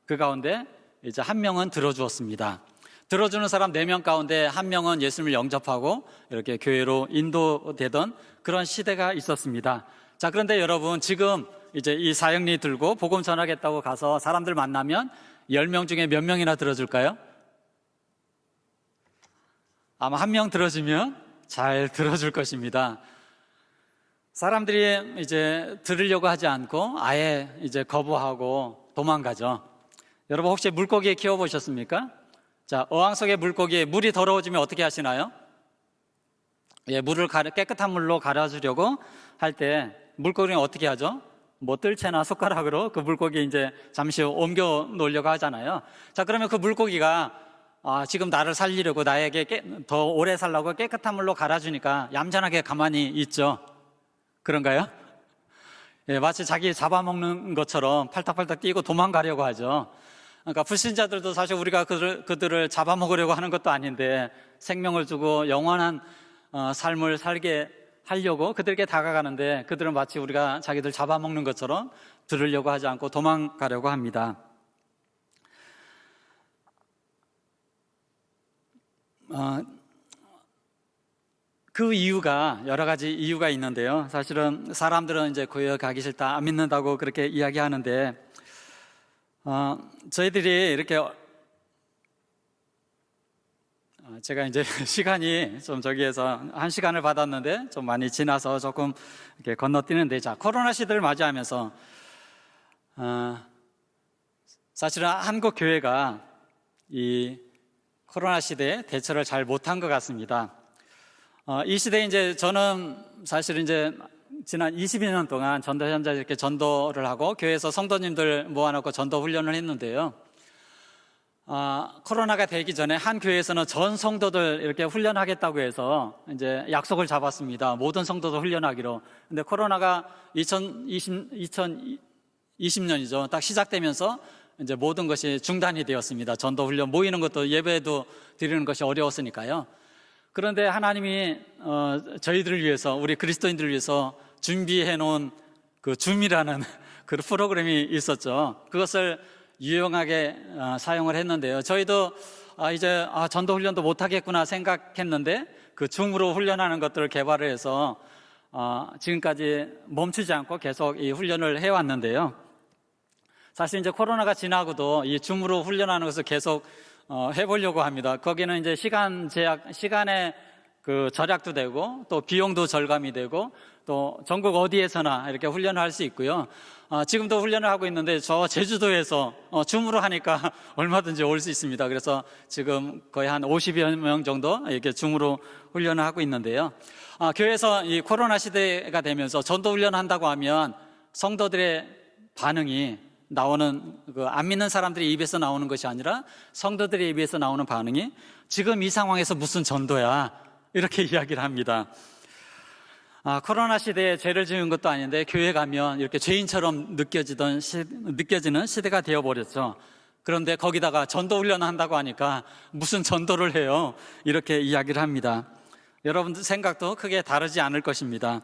A: 그 가운데 이제 1명은 들어주었습니다. 들어주는 사람 4명 가운데 1명은 예수님을 영접하고 이렇게 교회로 인도되던 그런 시대가 있었습니다. 자, 그런데 여러분, 지금 이제 이 사형리 들고 복음 전하겠다고 가서 사람들 만나면 10명 중에 몇 명이나 들어줄까요? 아마 1명 들어주면 잘 들어줄 것입니다. 사람들이 이제 들으려고 하지 않고 아예 이제 거부하고 도망가죠. 여러분, 혹시 물고기 키워보셨습니까? 자, 어항 속의 물고기, 물이 더러워지면 어떻게 하시나요? 예, 물을 깨끗한 물로 갈아주려고 할 때 물고기는 어떻게 하죠? 뭐 뜰채나 숟가락으로 그 물고기 이제 잠시 옮겨 놓으려고 하잖아요. 자, 그러면 그 물고기가 지금 나를 살리려고 나에게 더 오래 살라고 깨끗한 물로 갈아주니까 얌전하게 가만히 있죠. 그런가요? 예, 마치 자기 잡아먹는 것처럼 팔딱팔딱 뛰고 도망가려고 하죠. 그러니까 불신자들도 사실 우리가 그들을 잡아먹으려고 하는 것도 아닌데 생명을 주고 영원한 삶을 살게 하려고 그들에게 다가가는데, 그들은 마치 우리가 자기들 잡아먹는 것처럼 들으려고 하지 않고 도망가려고 합니다. 그 이유가 여러 가지 이유가 있는데요. 사실은 사람들은 이제 교회 가기 싫다, 안 믿는다고 그렇게 이야기하는데, 저희들이 이렇게 제가 이제 시간이 좀 저기에서 1시간을 받았는데 좀 많이 지나서 조금 이렇게 건너뛰는데, 자, 코로나 시대를 맞이하면서 사실은 한국 교회가 이 코로나 시대에 대처를 잘 못한 것 같습니다. 이 시대에 이제 저는 사실 이제 지난 22년 동안 전도 현장에 이렇게 전도를 하고 교회에서 성도님들 모아놓고 전도 훈련을 했는데요. 코로나가 되기 전에 한 교회에서는 전 성도들 이렇게 훈련하겠다고 해서 이제 약속을 잡았습니다. 모든 성도들 훈련하기로. 근데 코로나가 2020년이죠. 딱 시작되면서 이제 모든 것이 중단이 되었습니다. 전도 훈련 모이는 것도 예배도 드리는 것이 어려웠으니까요. 그런데 하나님이 저희들을 위해서, 우리 그리스도인들을 위해서 준비해 놓은 그 줌이라는 그 프로그램이 있었죠. 그것을 유용하게 사용을 했는데요. 저희도 이제 전도 훈련도 못하겠구나 생각했는데 그 줌으로 훈련하는 것들을 개발을 해서 지금까지 멈추지 않고 계속 이 훈련을 해왔는데요. 사실 이제 코로나가 지나고도 이 줌으로 훈련하는 것을 계속 해보려고 합니다. 거기는 이제 시간의 그 절약도 되고 또 비용도 절감이 되고 또 전국 어디에서나 이렇게 훈련을 할 수 있고요. 지금도 훈련을 하고 있는데 저 제주도에서 줌으로 하니까 얼마든지 올 수 있습니다. 그래서 지금 거의 한 50여 명 정도 이렇게 줌으로 훈련을 하고 있는데요. 교회에서 이 코로나 시대가 되면서 전도 훈련한다고 하면 성도들의 반응이 나오는 안 믿는 사람들의 입에서 나오는 것이 아니라 성도들의 입에서 나오는 반응이 지금 이 상황에서 무슨 전도야 이렇게 이야기를 합니다. 코로나 시대에 죄를 지은 것도 아닌데 교회 가면 이렇게 죄인처럼 느껴지는 시대가 되어버렸죠. 그런데 거기다가 전도 훈련을 한다고 하니까 무슨 전도를 해요 이렇게 이야기를 합니다. 여러분들 생각도 크게 다르지 않을 것입니다.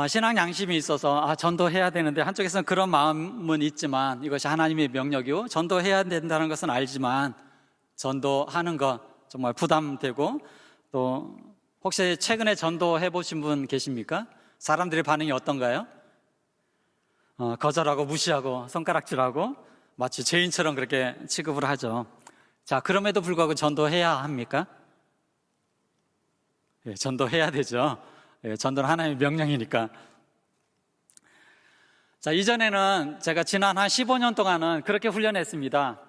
A: 신앙 양심이 있어서 전도해야 되는데 한쪽에서는 그런 마음은 있지만 이것이 하나님의 명령이고 전도해야 된다는 것은 알지만 전도하는 것 정말 부담되고, 또 혹시 최근에 전도해 보신 분 계십니까? 사람들의 반응이 어떤가요? 거절하고 무시하고 손가락질하고 마치 죄인처럼 그렇게 취급을 하죠. 자, 그럼에도 불구하고 전도해야 합니까? 예, 전도해야 되죠. 예, 전도는 하나님의 명령이니까. 자, 이전에는 제가 지난 한 15년 동안은 그렇게 훈련했습니다.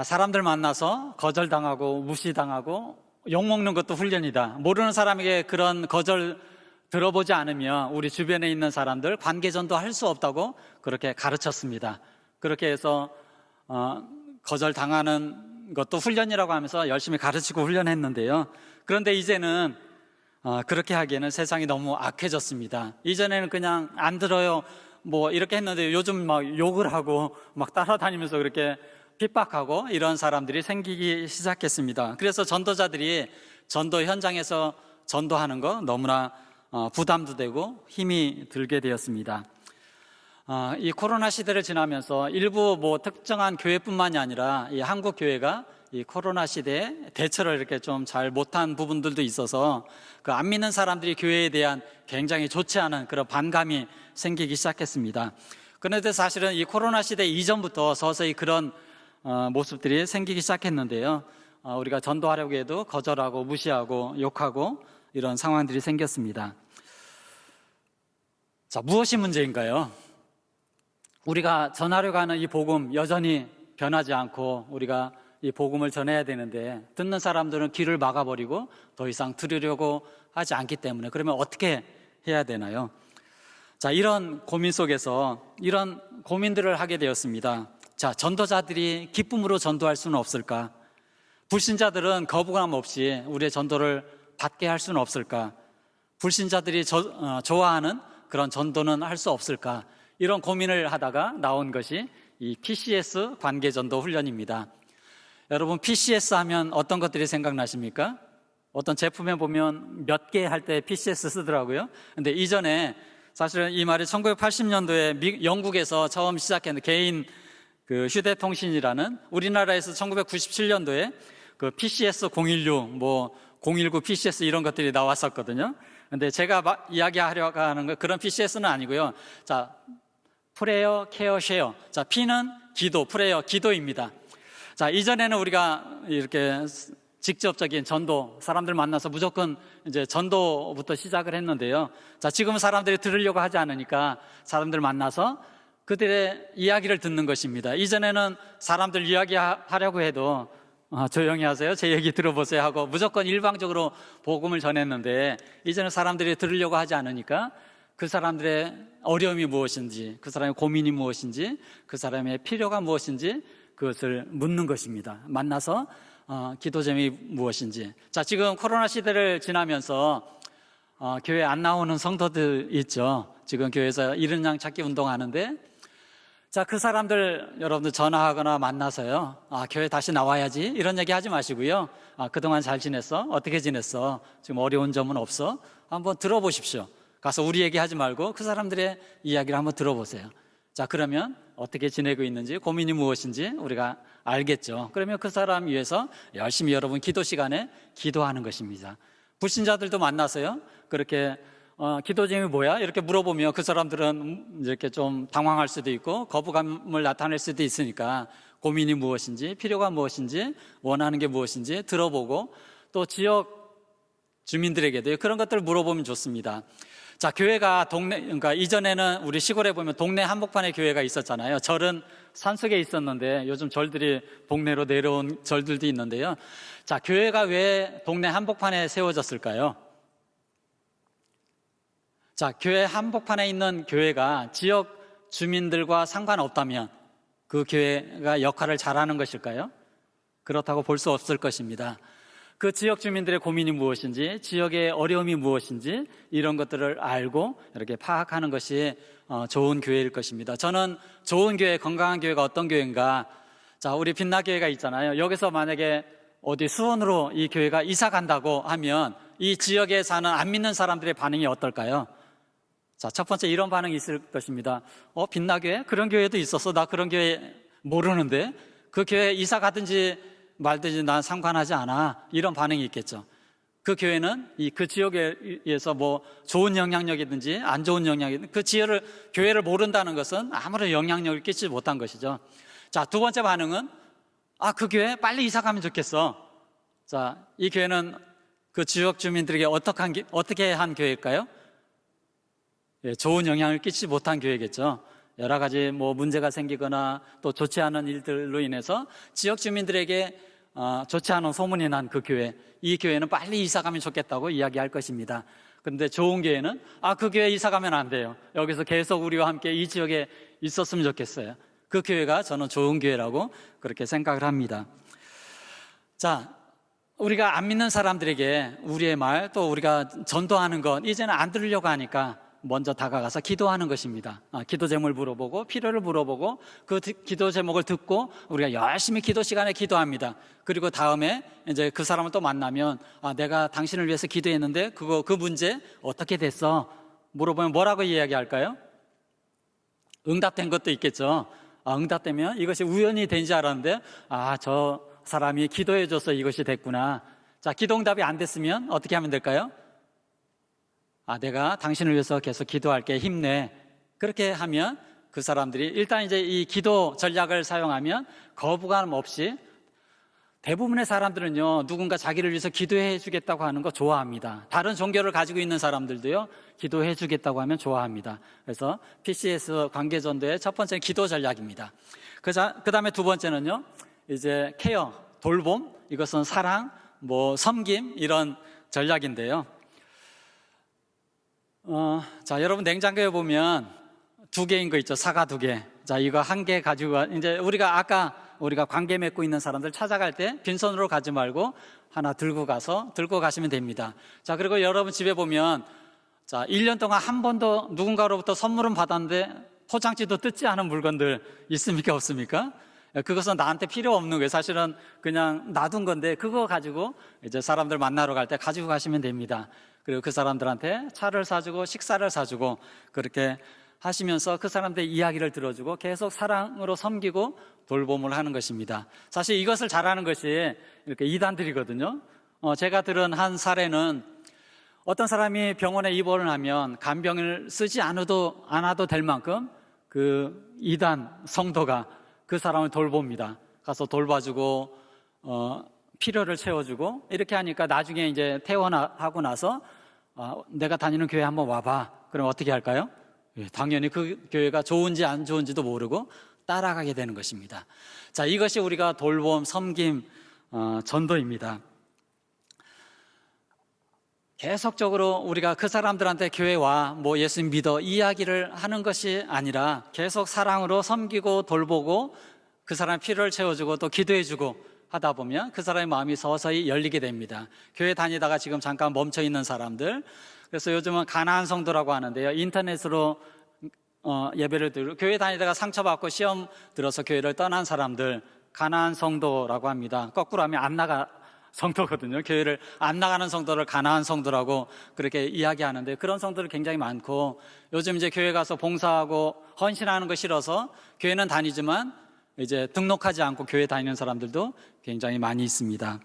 A: 사람들 만나서 거절당하고 무시당하고 욕먹는 것도 훈련이다. 모르는 사람에게 그런 거절 들어보지 않으면 우리 주변에 있는 사람들 관계전도 할 수 없다고 그렇게 가르쳤습니다. 그렇게 해서 거절당하는 것도 훈련이라고 하면서 열심히 가르치고 훈련했는데요. 그런데 이제는 그렇게 하기에는 세상이 너무 악해졌습니다. 이전에는 그냥 안 들어요 뭐 이렇게 했는데 요즘 막 욕을 하고 막 따라다니면서 그렇게 핍박하고 이런 사람들이 생기기 시작했습니다. 그래서 전도자들이 전도 현장에서 전도하는 거 너무나 부담도 되고 힘이 들게 되었습니다. 이 코로나 시대를 지나면서 일부 뭐 특정한 교회뿐만이 아니라 이 한국 교회가 이 코로나 시대에 대처를 이렇게 좀 잘 못한 부분들도 있어서 그 안 믿는 사람들이 교회에 대한 굉장히 좋지 않은 그런 반감이 생기기 시작했습니다. 그런데 사실은 이 코로나 시대 이전부터 서서히 그런 모습들이 생기기 시작했는데요. 우리가 전도하려고 해도 거절하고 무시하고 욕하고 이런 상황들이 생겼습니다. 자, 무엇이 문제인가요? 우리가 전하려고 하는 이 복음 여전히 변하지 않고 우리가 이 복음을 전해야 되는데 듣는 사람들은 귀를 막아버리고 더 이상 들으려고 하지 않기 때문에, 그러면 어떻게 해야 되나요? 자, 이런 고민 속에서 이런 고민들을 하게 되었습니다. 자, 전도자들이 기쁨으로 전도할 수는 없을까? 불신자들은 거부감 없이 우리의 전도를 받게 할 수는 없을까? 불신자들이 좋아하는 그런 전도는 할 수 없을까? 이런 고민을 하다가 나온 것이 이 PCS 관계전도 훈련입니다. 여러분, PCS 하면 어떤 것들이 생각나십니까? 어떤 제품에 보면 몇 개 할 때 PCS 쓰더라고요. 근데 이전에 사실은 이 말이 1980년도에 영국에서 처음 시작한 개인 그 휴대통신이라는, 우리나라에서 1997년도에 그 PCS 016, 뭐 019 PCS 이런 것들이 나왔었거든요. 근데 제가 이야기하려고 하는 건 그런 PCS는 아니고요. 자, 프레어, 케어, 쉐어. 자, P는 기도, 프레어, 기도입니다. 자, 이전에는 우리가 이렇게 직접적인 전도, 사람들 만나서 무조건 이제 전도부터 시작을 했는데요. 자, 지금은 사람들이 들으려고 하지 않으니까 사람들 만나서 그들의 이야기를 듣는 것입니다. 이전에는 사람들 이야기하려고 해도 조용히 하세요, 제 얘기 들어보세요 하고 무조건 일방적으로 복음을 전했는데, 이제는 사람들이 들으려고 하지 않으니까 그 사람들의 어려움이 무엇인지, 그 사람의 고민이 무엇인지, 그 사람의 필요가 무엇인지 그것을 묻는 것입니다. 만나서 기도 제목이 무엇인지. 자, 지금 코로나 시대를 지나면서 교회 안 나오는 성도들 있죠. 지금 교회에서 이른 양 찾기 운동하는데, 자, 그 사람들 여러분들 전화하거나 만나서요, 교회 다시 나와야지 이런 얘기 하지 마시고요. 그동안 잘 지냈어? 어떻게 지냈어? 지금 어려운 점은 없어? 한번 들어보십시오. 가서 우리 얘기하지 말고 그 사람들의 이야기를 한번 들어보세요. 자, 그러면 어떻게 지내고 있는지, 고민이 무엇인지 우리가 알겠죠. 그러면 그 사람 위해서 열심히 여러분 기도 시간에 기도하는 것입니다. 불신자들도 만나서요, 그렇게 기도 제목이 뭐야? 이렇게 물어보면 그 사람들은 이렇게 좀 당황할 수도 있고 거부감을 나타낼 수도 있으니까 고민이 무엇인지, 필요가 무엇인지, 원하는 게 무엇인지 들어보고, 또 지역 주민들에게도 그런 것들을 물어보면 좋습니다. 자, 교회가 그러니까 이전에는 우리 시골에 보면 동네 한복판에 교회가 있었잖아요. 절은 산속에 있었는데 요즘 절들이 동네로 내려온 절들도 있는데요. 자, 교회가 왜 동네 한복판에 세워졌을까요? 자, 교회 한복판에 있는 교회가 지역 주민들과 상관없다면 그 교회가 역할을 잘하는 것일까요? 그렇다고 볼 수 없을 것입니다. 그 지역 주민들의 고민이 무엇인지, 지역의 어려움이 무엇인지 이런 것들을 알고 이렇게 파악하는 것이 좋은 교회일 것입니다. 저는 좋은 교회, 건강한 교회가 어떤 교회인가, 자, 우리 빛나교회가 있잖아요. 여기서 만약에 어디 수원으로 이 교회가 이사 간다고 하면 이 지역에 사는 안 믿는 사람들의 반응이 어떨까요? 자, 첫 번째 이런 반응이 있을 것입니다. 빛나교회? 그런 교회도 있었어? 나 그런 교회 모르는데? 그 교회 이사 가든지 말든지 난 상관하지 않아. 이런 반응이 있겠죠. 그 교회는 그 지역에 의해서 뭐 좋은 영향력이든지 안 좋은 영향이든지 그 교회를 모른다는 것은 아무런 영향력을 끼치지 못한 것이죠. 자, 두 번째 반응은 그 교회 빨리 이사 가면 좋겠어. 자, 이 교회는 그 지역 주민들에게 어떻게 한 교회일까요? 예, 좋은 영향을 끼치지 못한 교회겠죠. 여러 가지 뭐 문제가 생기거나 또 좋지 않은 일들로 인해서 지역 주민들에게 좋지 않은 소문이 난 그 교회, 이 교회는 빨리 이사 가면 좋겠다고 이야기할 것입니다. 그런데 좋은 교회는 그 교회 이사 가면 안 돼요. 여기서 계속 우리와 함께 이 지역에 있었으면 좋겠어요. 그 교회가 저는 좋은 교회라고 그렇게 생각을 합니다. 자, 우리가 안 믿는 사람들에게 우리의 말, 또 우리가 전도하는 것 이제는 안 들으려고 하니까 먼저 다가가서 기도하는 것입니다. 기도 제목을 물어보고 필요를 물어보고 그 기도 제목을 듣고 우리가 열심히 기도 시간에 기도합니다. 그리고 다음에 이제 그 사람을 또 만나면 내가 당신을 위해서 기도했는데 그 문제 어떻게 됐어? 물어보면 뭐라고 이야기할까요? 응답된 것도 있겠죠. 응답되면 이것이 우연히 된 줄 알았는데 저 사람이 기도해줘서 이것이 됐구나. 자, 기도 응답이 안 됐으면 어떻게 하면 될까요? 내가 당신을 위해서 계속 기도할게, 힘내. 그렇게 하면 그 사람들이 일단 이제 이 기도 전략을 사용하면 거부감 없이, 대부분의 사람들은요, 누군가 자기를 위해서 기도해 주겠다고 하는 거 좋아합니다. 다른 종교를 가지고 있는 사람들도요, 기도해 주겠다고 하면 좋아합니다. 그래서 PCS 관계전도의 첫 번째는 기도 전략입니다. 그 다음에 두 번째는요, 이제 케어, 돌봄, 이것은 사랑, 섬김, 이런 전략인데요. 자, 여러분 냉장고에 보면 2개인 거 있죠. 사과 2개. 자, 이거 1개 가지고 이제 우리가 관계 맺고 있는 사람들 찾아갈 때 빈손으로 가지 말고 하나 들고 가시면 됩니다. 자, 그리고 여러분 집에 보면, 자, 1년 동안 한 번도 누군가로부터 선물은 받았는데 포장지도 뜯지 않은 물건들 있습니까? 없습니까? 그것은 나한테 필요 없는 거예요. 사실은 그냥 놔둔 건데 그거 가지고 이제 사람들 만나러 갈 때 가지고 가시면 됩니다. 그리고 그 사람들한테 차를 사주고 식사를 사주고 그렇게 하시면서 그 사람들의 이야기를 들어주고 계속 사랑으로 섬기고 돌봄을 하는 것입니다. 사실 이것을 잘하는 것이 이렇게 이단들이거든요. 제가 들은 한 사례는 어떤 사람이 병원에 입원을 하면 간병을 쓰지 않아도 될 만큼 그 이단 성도가 그 사람을 돌봅니다. 가서 돌봐주고 필요를 채워주고 이렇게 하니까 나중에 이제 퇴원하고 나서 내가 다니는 교회 한번 와봐. 그럼 어떻게 할까요? 당연히 그 교회가 좋은지 안 좋은지도 모르고 따라가게 되는 것입니다. 자, 이것이 우리가 돌봄, 섬김, 전도입니다. 계속적으로 우리가 그 사람들한테 교회와 예수님 믿어 이야기를 하는 것이 아니라 계속 사랑으로 섬기고 돌보고 그 사람의 필요를 채워주고 또 기도해주고 하다 보면 그 사람의 마음이 서서히 열리게 됩니다. 교회 다니다가 지금 잠깐 멈춰 있는 사람들, 그래서 요즘은 가나안 성도라고 하는데요, 인터넷으로 예배를 드리고 교회 다니다가 상처받고 시험 들어서 교회를 떠난 사람들, 가나안 성도라고 합니다. 거꾸로 하면 안 나가 성도거든요. 교회를 안 나가는 성도를 가나안 성도라고 그렇게 이야기하는데, 그런 성도들 굉장히 많고, 요즘 이제 교회 가서 봉사하고 헌신하는 거 싫어서 교회는 다니지만 이제 등록하지 않고 교회 다니는 사람들도 굉장히 많이 있습니다.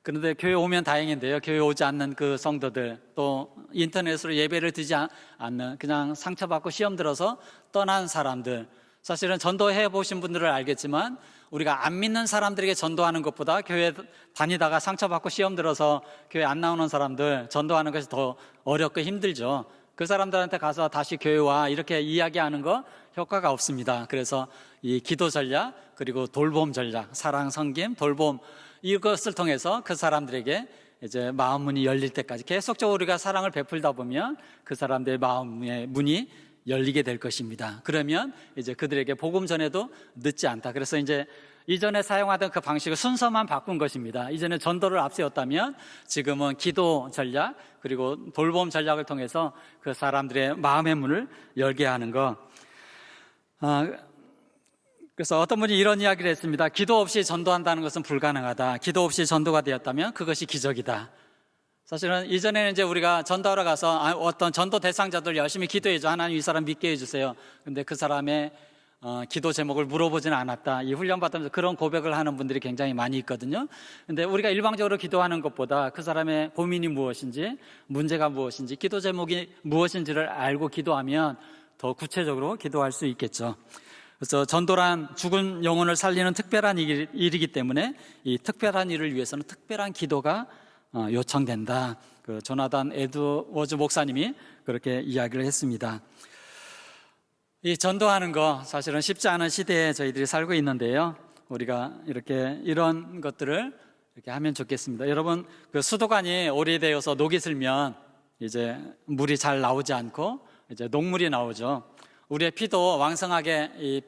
A: 그런데 교회 오면 다행인데요, 교회 오지 않는 그 성도들, 또 인터넷으로 예배를 드리지 않는, 그냥 상처받고 시험 들어서 떠난 사람들, 사실은 전도해 보신 분들은 알겠지만 우리가 안 믿는 사람들에게 전도하는 것보다 교회 다니다가 상처받고 시험 들어서 교회 안 나오는 사람들 전도하는 것이 더 어렵고 힘들죠. 그 사람들한테 가서 다시 교회 와 이렇게 이야기하는 거 효과가 없습니다. 그래서 이 기도 전략, 그리고 돌봄 전략, 사랑, 섬김, 돌봄, 이것을 통해서 그 사람들에게 이제 마음 문이 열릴 때까지 계속적으로 우리가 사랑을 베풀다 보면 그 사람들의 마음의 문이 열리게 될 것입니다. 그러면 이제 그들에게 복음 전에도 늦지 않다. 그래서 이제 이전에 사용하던 그 방식을 순서만 바꾼 것입니다. 이전에 전도를 앞세웠다면 지금은 기도 전략, 그리고 돌봄 전략을 통해서 그 사람들의 마음의 문을 열게 하는 것. 그래서 어떤 분이 이런 이야기를 했습니다. 기도 없이 전도한다는 것은 불가능하다. 기도 없이 전도가 되었다면 그것이 기적이다. 사실은 이전에는 이제 우리가 전도하러 가서 어떤 전도 대상자들 열심히 기도해줘, 하나님 이 사람 믿게 해주세요. 근데 그 사람의 기도 제목을 물어보지는 않았다. 이 훈련 받으면서 그런 고백을 하는 분들이 굉장히 많이 있거든요. 근데 우리가 일방적으로 기도하는 것보다 그 사람의 고민이 무엇인지, 문제가 무엇인지, 기도 제목이 무엇인지를 알고 기도하면 더 구체적으로 기도할 수 있겠죠. 그래서 전도란 죽은 영혼을 살리는 특별한 일이기 때문에 이 특별한 일을 위해서는 특별한 기도가 요청된다. 그 조나단 에드워즈 목사님이 그렇게 이야기를 했습니다. 이 전도하는 거 사실은 쉽지 않은 시대에 저희들이 살고 있는데요, 우리가 이런 것들을 이렇게 하면 좋겠습니다. 여러분, 그 수도관이 오래되어서 녹이 슬면 이제 물이 잘 나오지 않고 이제 녹물이 나오죠. 우리의 피도 왕성하게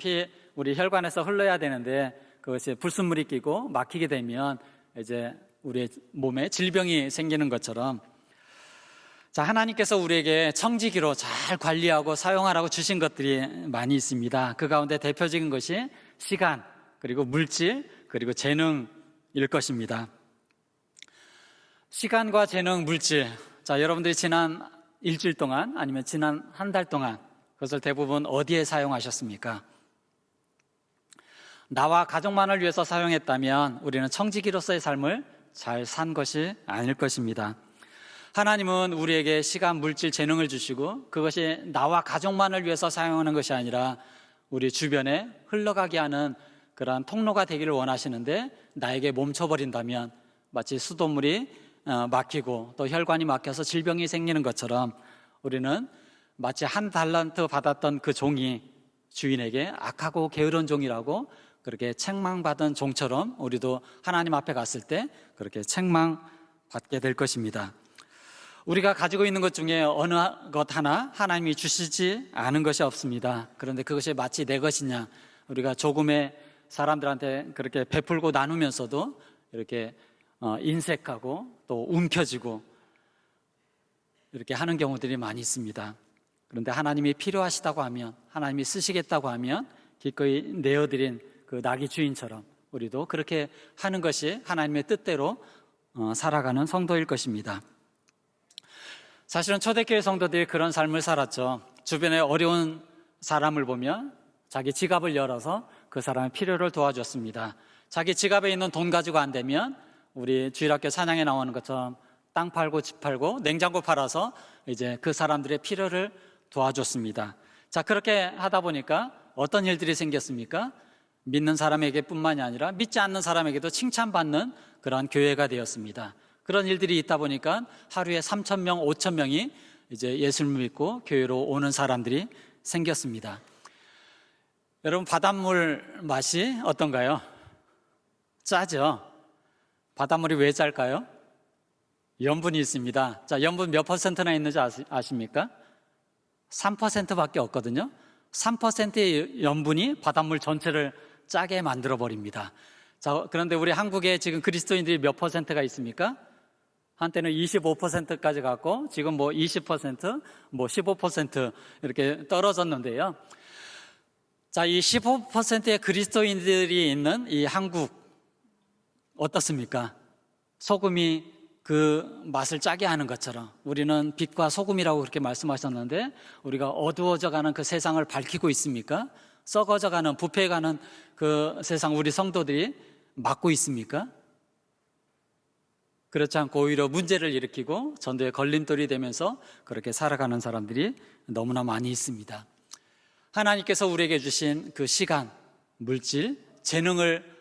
A: 우리 혈관에서 흘러야 되는데 그것이 불순물이 끼고 막히게 되면 이제 우리의 몸에 질병이 생기는 것처럼, 자, 하나님께서 우리에게 청지기로 잘 관리하고 사용하라고 주신 것들이 많이 있습니다. 그 가운데 대표적인 것이 시간, 그리고 물질, 그리고 재능일 것입니다. 시간과 재능, 물질. 자, 여러분들이 지난 일주일 동안 아니면 지난 한 달 동안 그것을 대부분 어디에 사용하셨습니까? 나와 가족만을 위해서 사용했다면 우리는 청지기로서의 삶을 잘 산 것이 아닐 것입니다. 하나님은 우리에게 시간, 물질, 재능을 주시고 그것이 나와 가족만을 위해서 사용하는 것이 아니라 우리 주변에 흘러가게 하는 그러한 통로가 되기를 원하시는데, 나에게 멈춰버린다면 마치 수돗물이 막히고 또 혈관이 막혀서 질병이 생기는 것처럼 우리는 마치 한 달란트 받았던 그 종이 주인에게 악하고 게으른 종이라고 그렇게 책망받은 종처럼 우리도 하나님 앞에 갔을 때 그렇게 책망받게 될 것입니다. 우리가 가지고 있는 것 중에 어느 것 하나 하나님이 주시지 않은 것이 없습니다. 그런데 그것이 마치 내 것이냐, 우리가 조금의 사람들한테 그렇게 베풀고 나누면서도 이렇게 인색하고 또 움켜쥐고 이렇게 하는 경우들이 많이 있습니다. 그런데 하나님이 필요하시다고 하면, 하나님이 쓰시겠다고 하면 기꺼이 내어드린 그 나귀 주인처럼 우리도 그렇게 하는 것이 하나님의 뜻대로 살아가는 성도일 것입니다. 사실은 초대교회 성도들이 그런 삶을 살았죠. 주변에 어려운 사람을 보면 자기 지갑을 열어서 그 사람의 필요를 도와줬습니다. 자기 지갑에 있는 돈 가지고 안 되면 우리 주일학교 찬양에 나오는 것처럼 땅 팔고 집 팔고 냉장고 팔아서 이제 그 사람들의 필요를 도와줬습니다. 자, 그렇게 하다 보니까 어떤 일들이 생겼습니까? 믿는 사람에게 뿐만이 아니라 믿지 않는 사람에게도 칭찬받는 그런 교회가 되었습니다. 그런 일들이 있다 보니까 하루에 3,000명, 5,000명이 이제 예수를 믿고 교회로 오는 사람들이 생겼습니다. 여러분, 바닷물 맛이 어떤가요? 짜죠? 바닷물이 왜 짤까요? 염분이 있습니다. 자, 염분 몇 퍼센트나 있는지 아십니까? 3%밖에 없거든요. 3%의 염분이 바닷물 전체를 짜게 만들어 버립니다. 자, 그런데 우리 한국에 지금 그리스도인들이 몇 퍼센트가 있습니까? 한때는 25%까지 갔고 지금 뭐 20%, 뭐 15% 이렇게 떨어졌는데요. 자, 이 15%의 그리스도인들이 있는 이 한국 어떻습니까? 소금이 그 맛을 짜게 하는 것처럼 우리는 빛과 소금이라고 그렇게 말씀하셨는데 우리가 어두워져가는 그 세상을 밝히고 있습니까? 썩어져가는, 부패해가는 그 세상 우리 성도들이 막고 있습니까? 그렇지 않고 오히려 문제를 일으키고 전도에 걸림돌이 되면서 그렇게 살아가는 사람들이 너무나 많이 있습니다. 하나님께서 우리에게 주신 그 시간, 물질, 재능을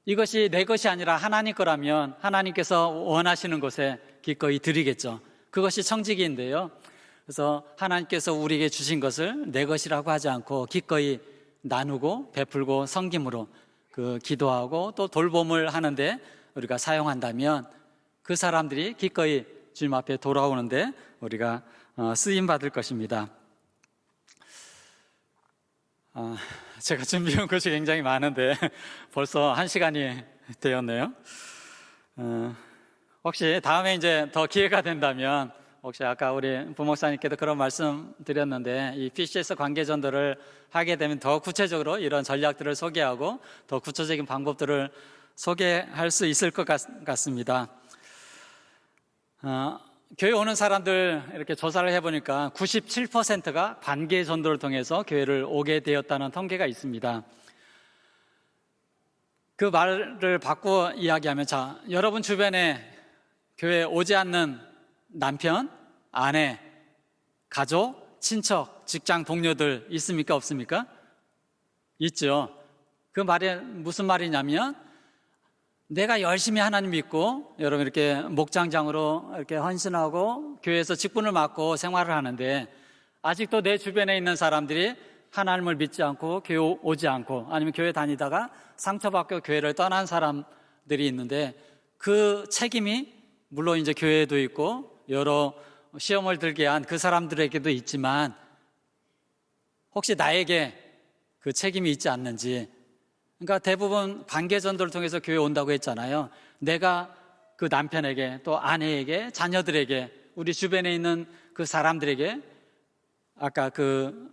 A: 이것이 내 것이 아니라 하나님 거라면 하나님께서 원하시는 곳에 기꺼이 드리겠죠. 그것이 청지기인데요. 그래서 하나님께서 우리에게 주신 것을 내 것이라고 하지 않고 기꺼이 나누고 베풀고 섬김으로 그 기도하고 또 돌봄을 하는데 우리가 사용한다면 그 사람들이 기꺼이 주님 앞에 돌아오는데 우리가 쓰임 받을 것입니다. 제가 준비한 것이 굉장히 많은데 벌써 1시간이 되었네요. 혹시 다음에 이제 더 기회가 된다면 혹시 아까 우리 부목사님께도 그런 말씀 드렸는데 이 PCS 관계전도를 하게 되면 더 구체적으로 이런 전략들을 소개하고 더 구체적인 방법들을 소개할 수 있을 것 같습니다. 교회 오는 사람들 이렇게 조사를 해보니까 97%가 관계 전도를 통해서 교회를 오게 되었다는 통계가 있습니다. 그 말을 바꾸어 이야기하면 자, 여러분 주변에 교회 오지 않는 남편, 아내, 가족, 친척, 직장 동료들 있습니까? 없습니까? 있죠. 그 말이 무슨 말이냐면 내가 열심히 하나님 믿고 여러분 이렇게 목장장으로 이렇게 헌신하고 교회에서 직분을 맡고 생활을 하는데 아직도 내 주변에 있는 사람들이 하나님을 믿지 않고 교회 오지 않고 아니면 교회 다니다가 상처받고 교회를 떠난 사람들이 있는데 그 책임이 물론 이제 교회에도 있고 여러 시험을 들게 한 그 사람들에게도 있지만 혹시 나에게 그 책임이 있지 않는지. 그러니까 대부분 관계전도를 통해서 교회 온다고 했잖아요. 내가 그 남편에게 또 아내에게 자녀들에게 우리 주변에 있는 그 사람들에게 아까 그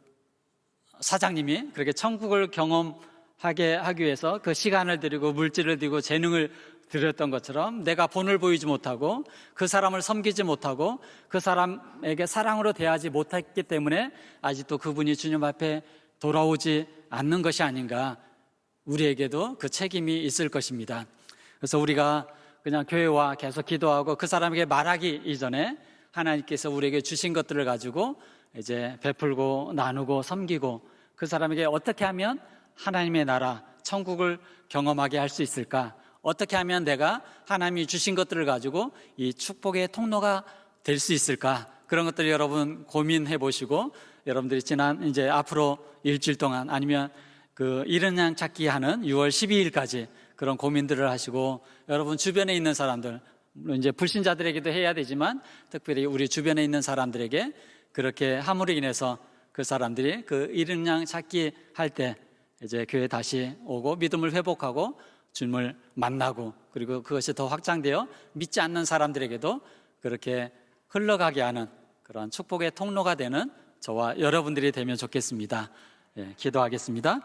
A: 사장님이 그렇게 천국을 경험하게 하기 위해서 그 시간을 드리고 물질을 드리고 재능을 드렸던 것처럼 내가 본을 보이지 못하고 그 사람을 섬기지 못하고 그 사람에게 사랑으로 대하지 못했기 때문에 아직도 그분이 주님 앞에 돌아오지 않는 것이 아닌가. 우리에게도 그 책임이 있을 것입니다. 그래서 우리가 그냥 교회와 계속 기도하고 그 사람에게 말하기 이전에 하나님께서 우리에게 주신 것들을 가지고 이제 베풀고 나누고 섬기고 그 사람에게 어떻게 하면 하나님의 나라, 천국을 경험하게 할 수 있을까? 어떻게 하면 내가 하나님이 주신 것들을 가지고 이 축복의 통로가 될 수 있을까? 그런 것들을 여러분 고민해 보시고 여러분들이 지난 이제 앞으로 일주일 동안 아니면 그 이른 양 찾기 하는 6월 12일까지 그런 고민들을 하시고 여러분 주변에 있는 사람들 물론 이제 불신자들에게도 해야 되지만 특별히 우리 주변에 있는 사람들에게 그렇게 함으로 인해서 그 사람들이 그 이른 양 찾기 할 때 이제 교회 다시 오고 믿음을 회복하고 주님을 만나고 그리고 그것이 더 확장되어 믿지 않는 사람들에게도 그렇게 흘러가게 하는 그런 축복의 통로가 되는 저와 여러분들이 되면 좋겠습니다. 기도하겠습니다.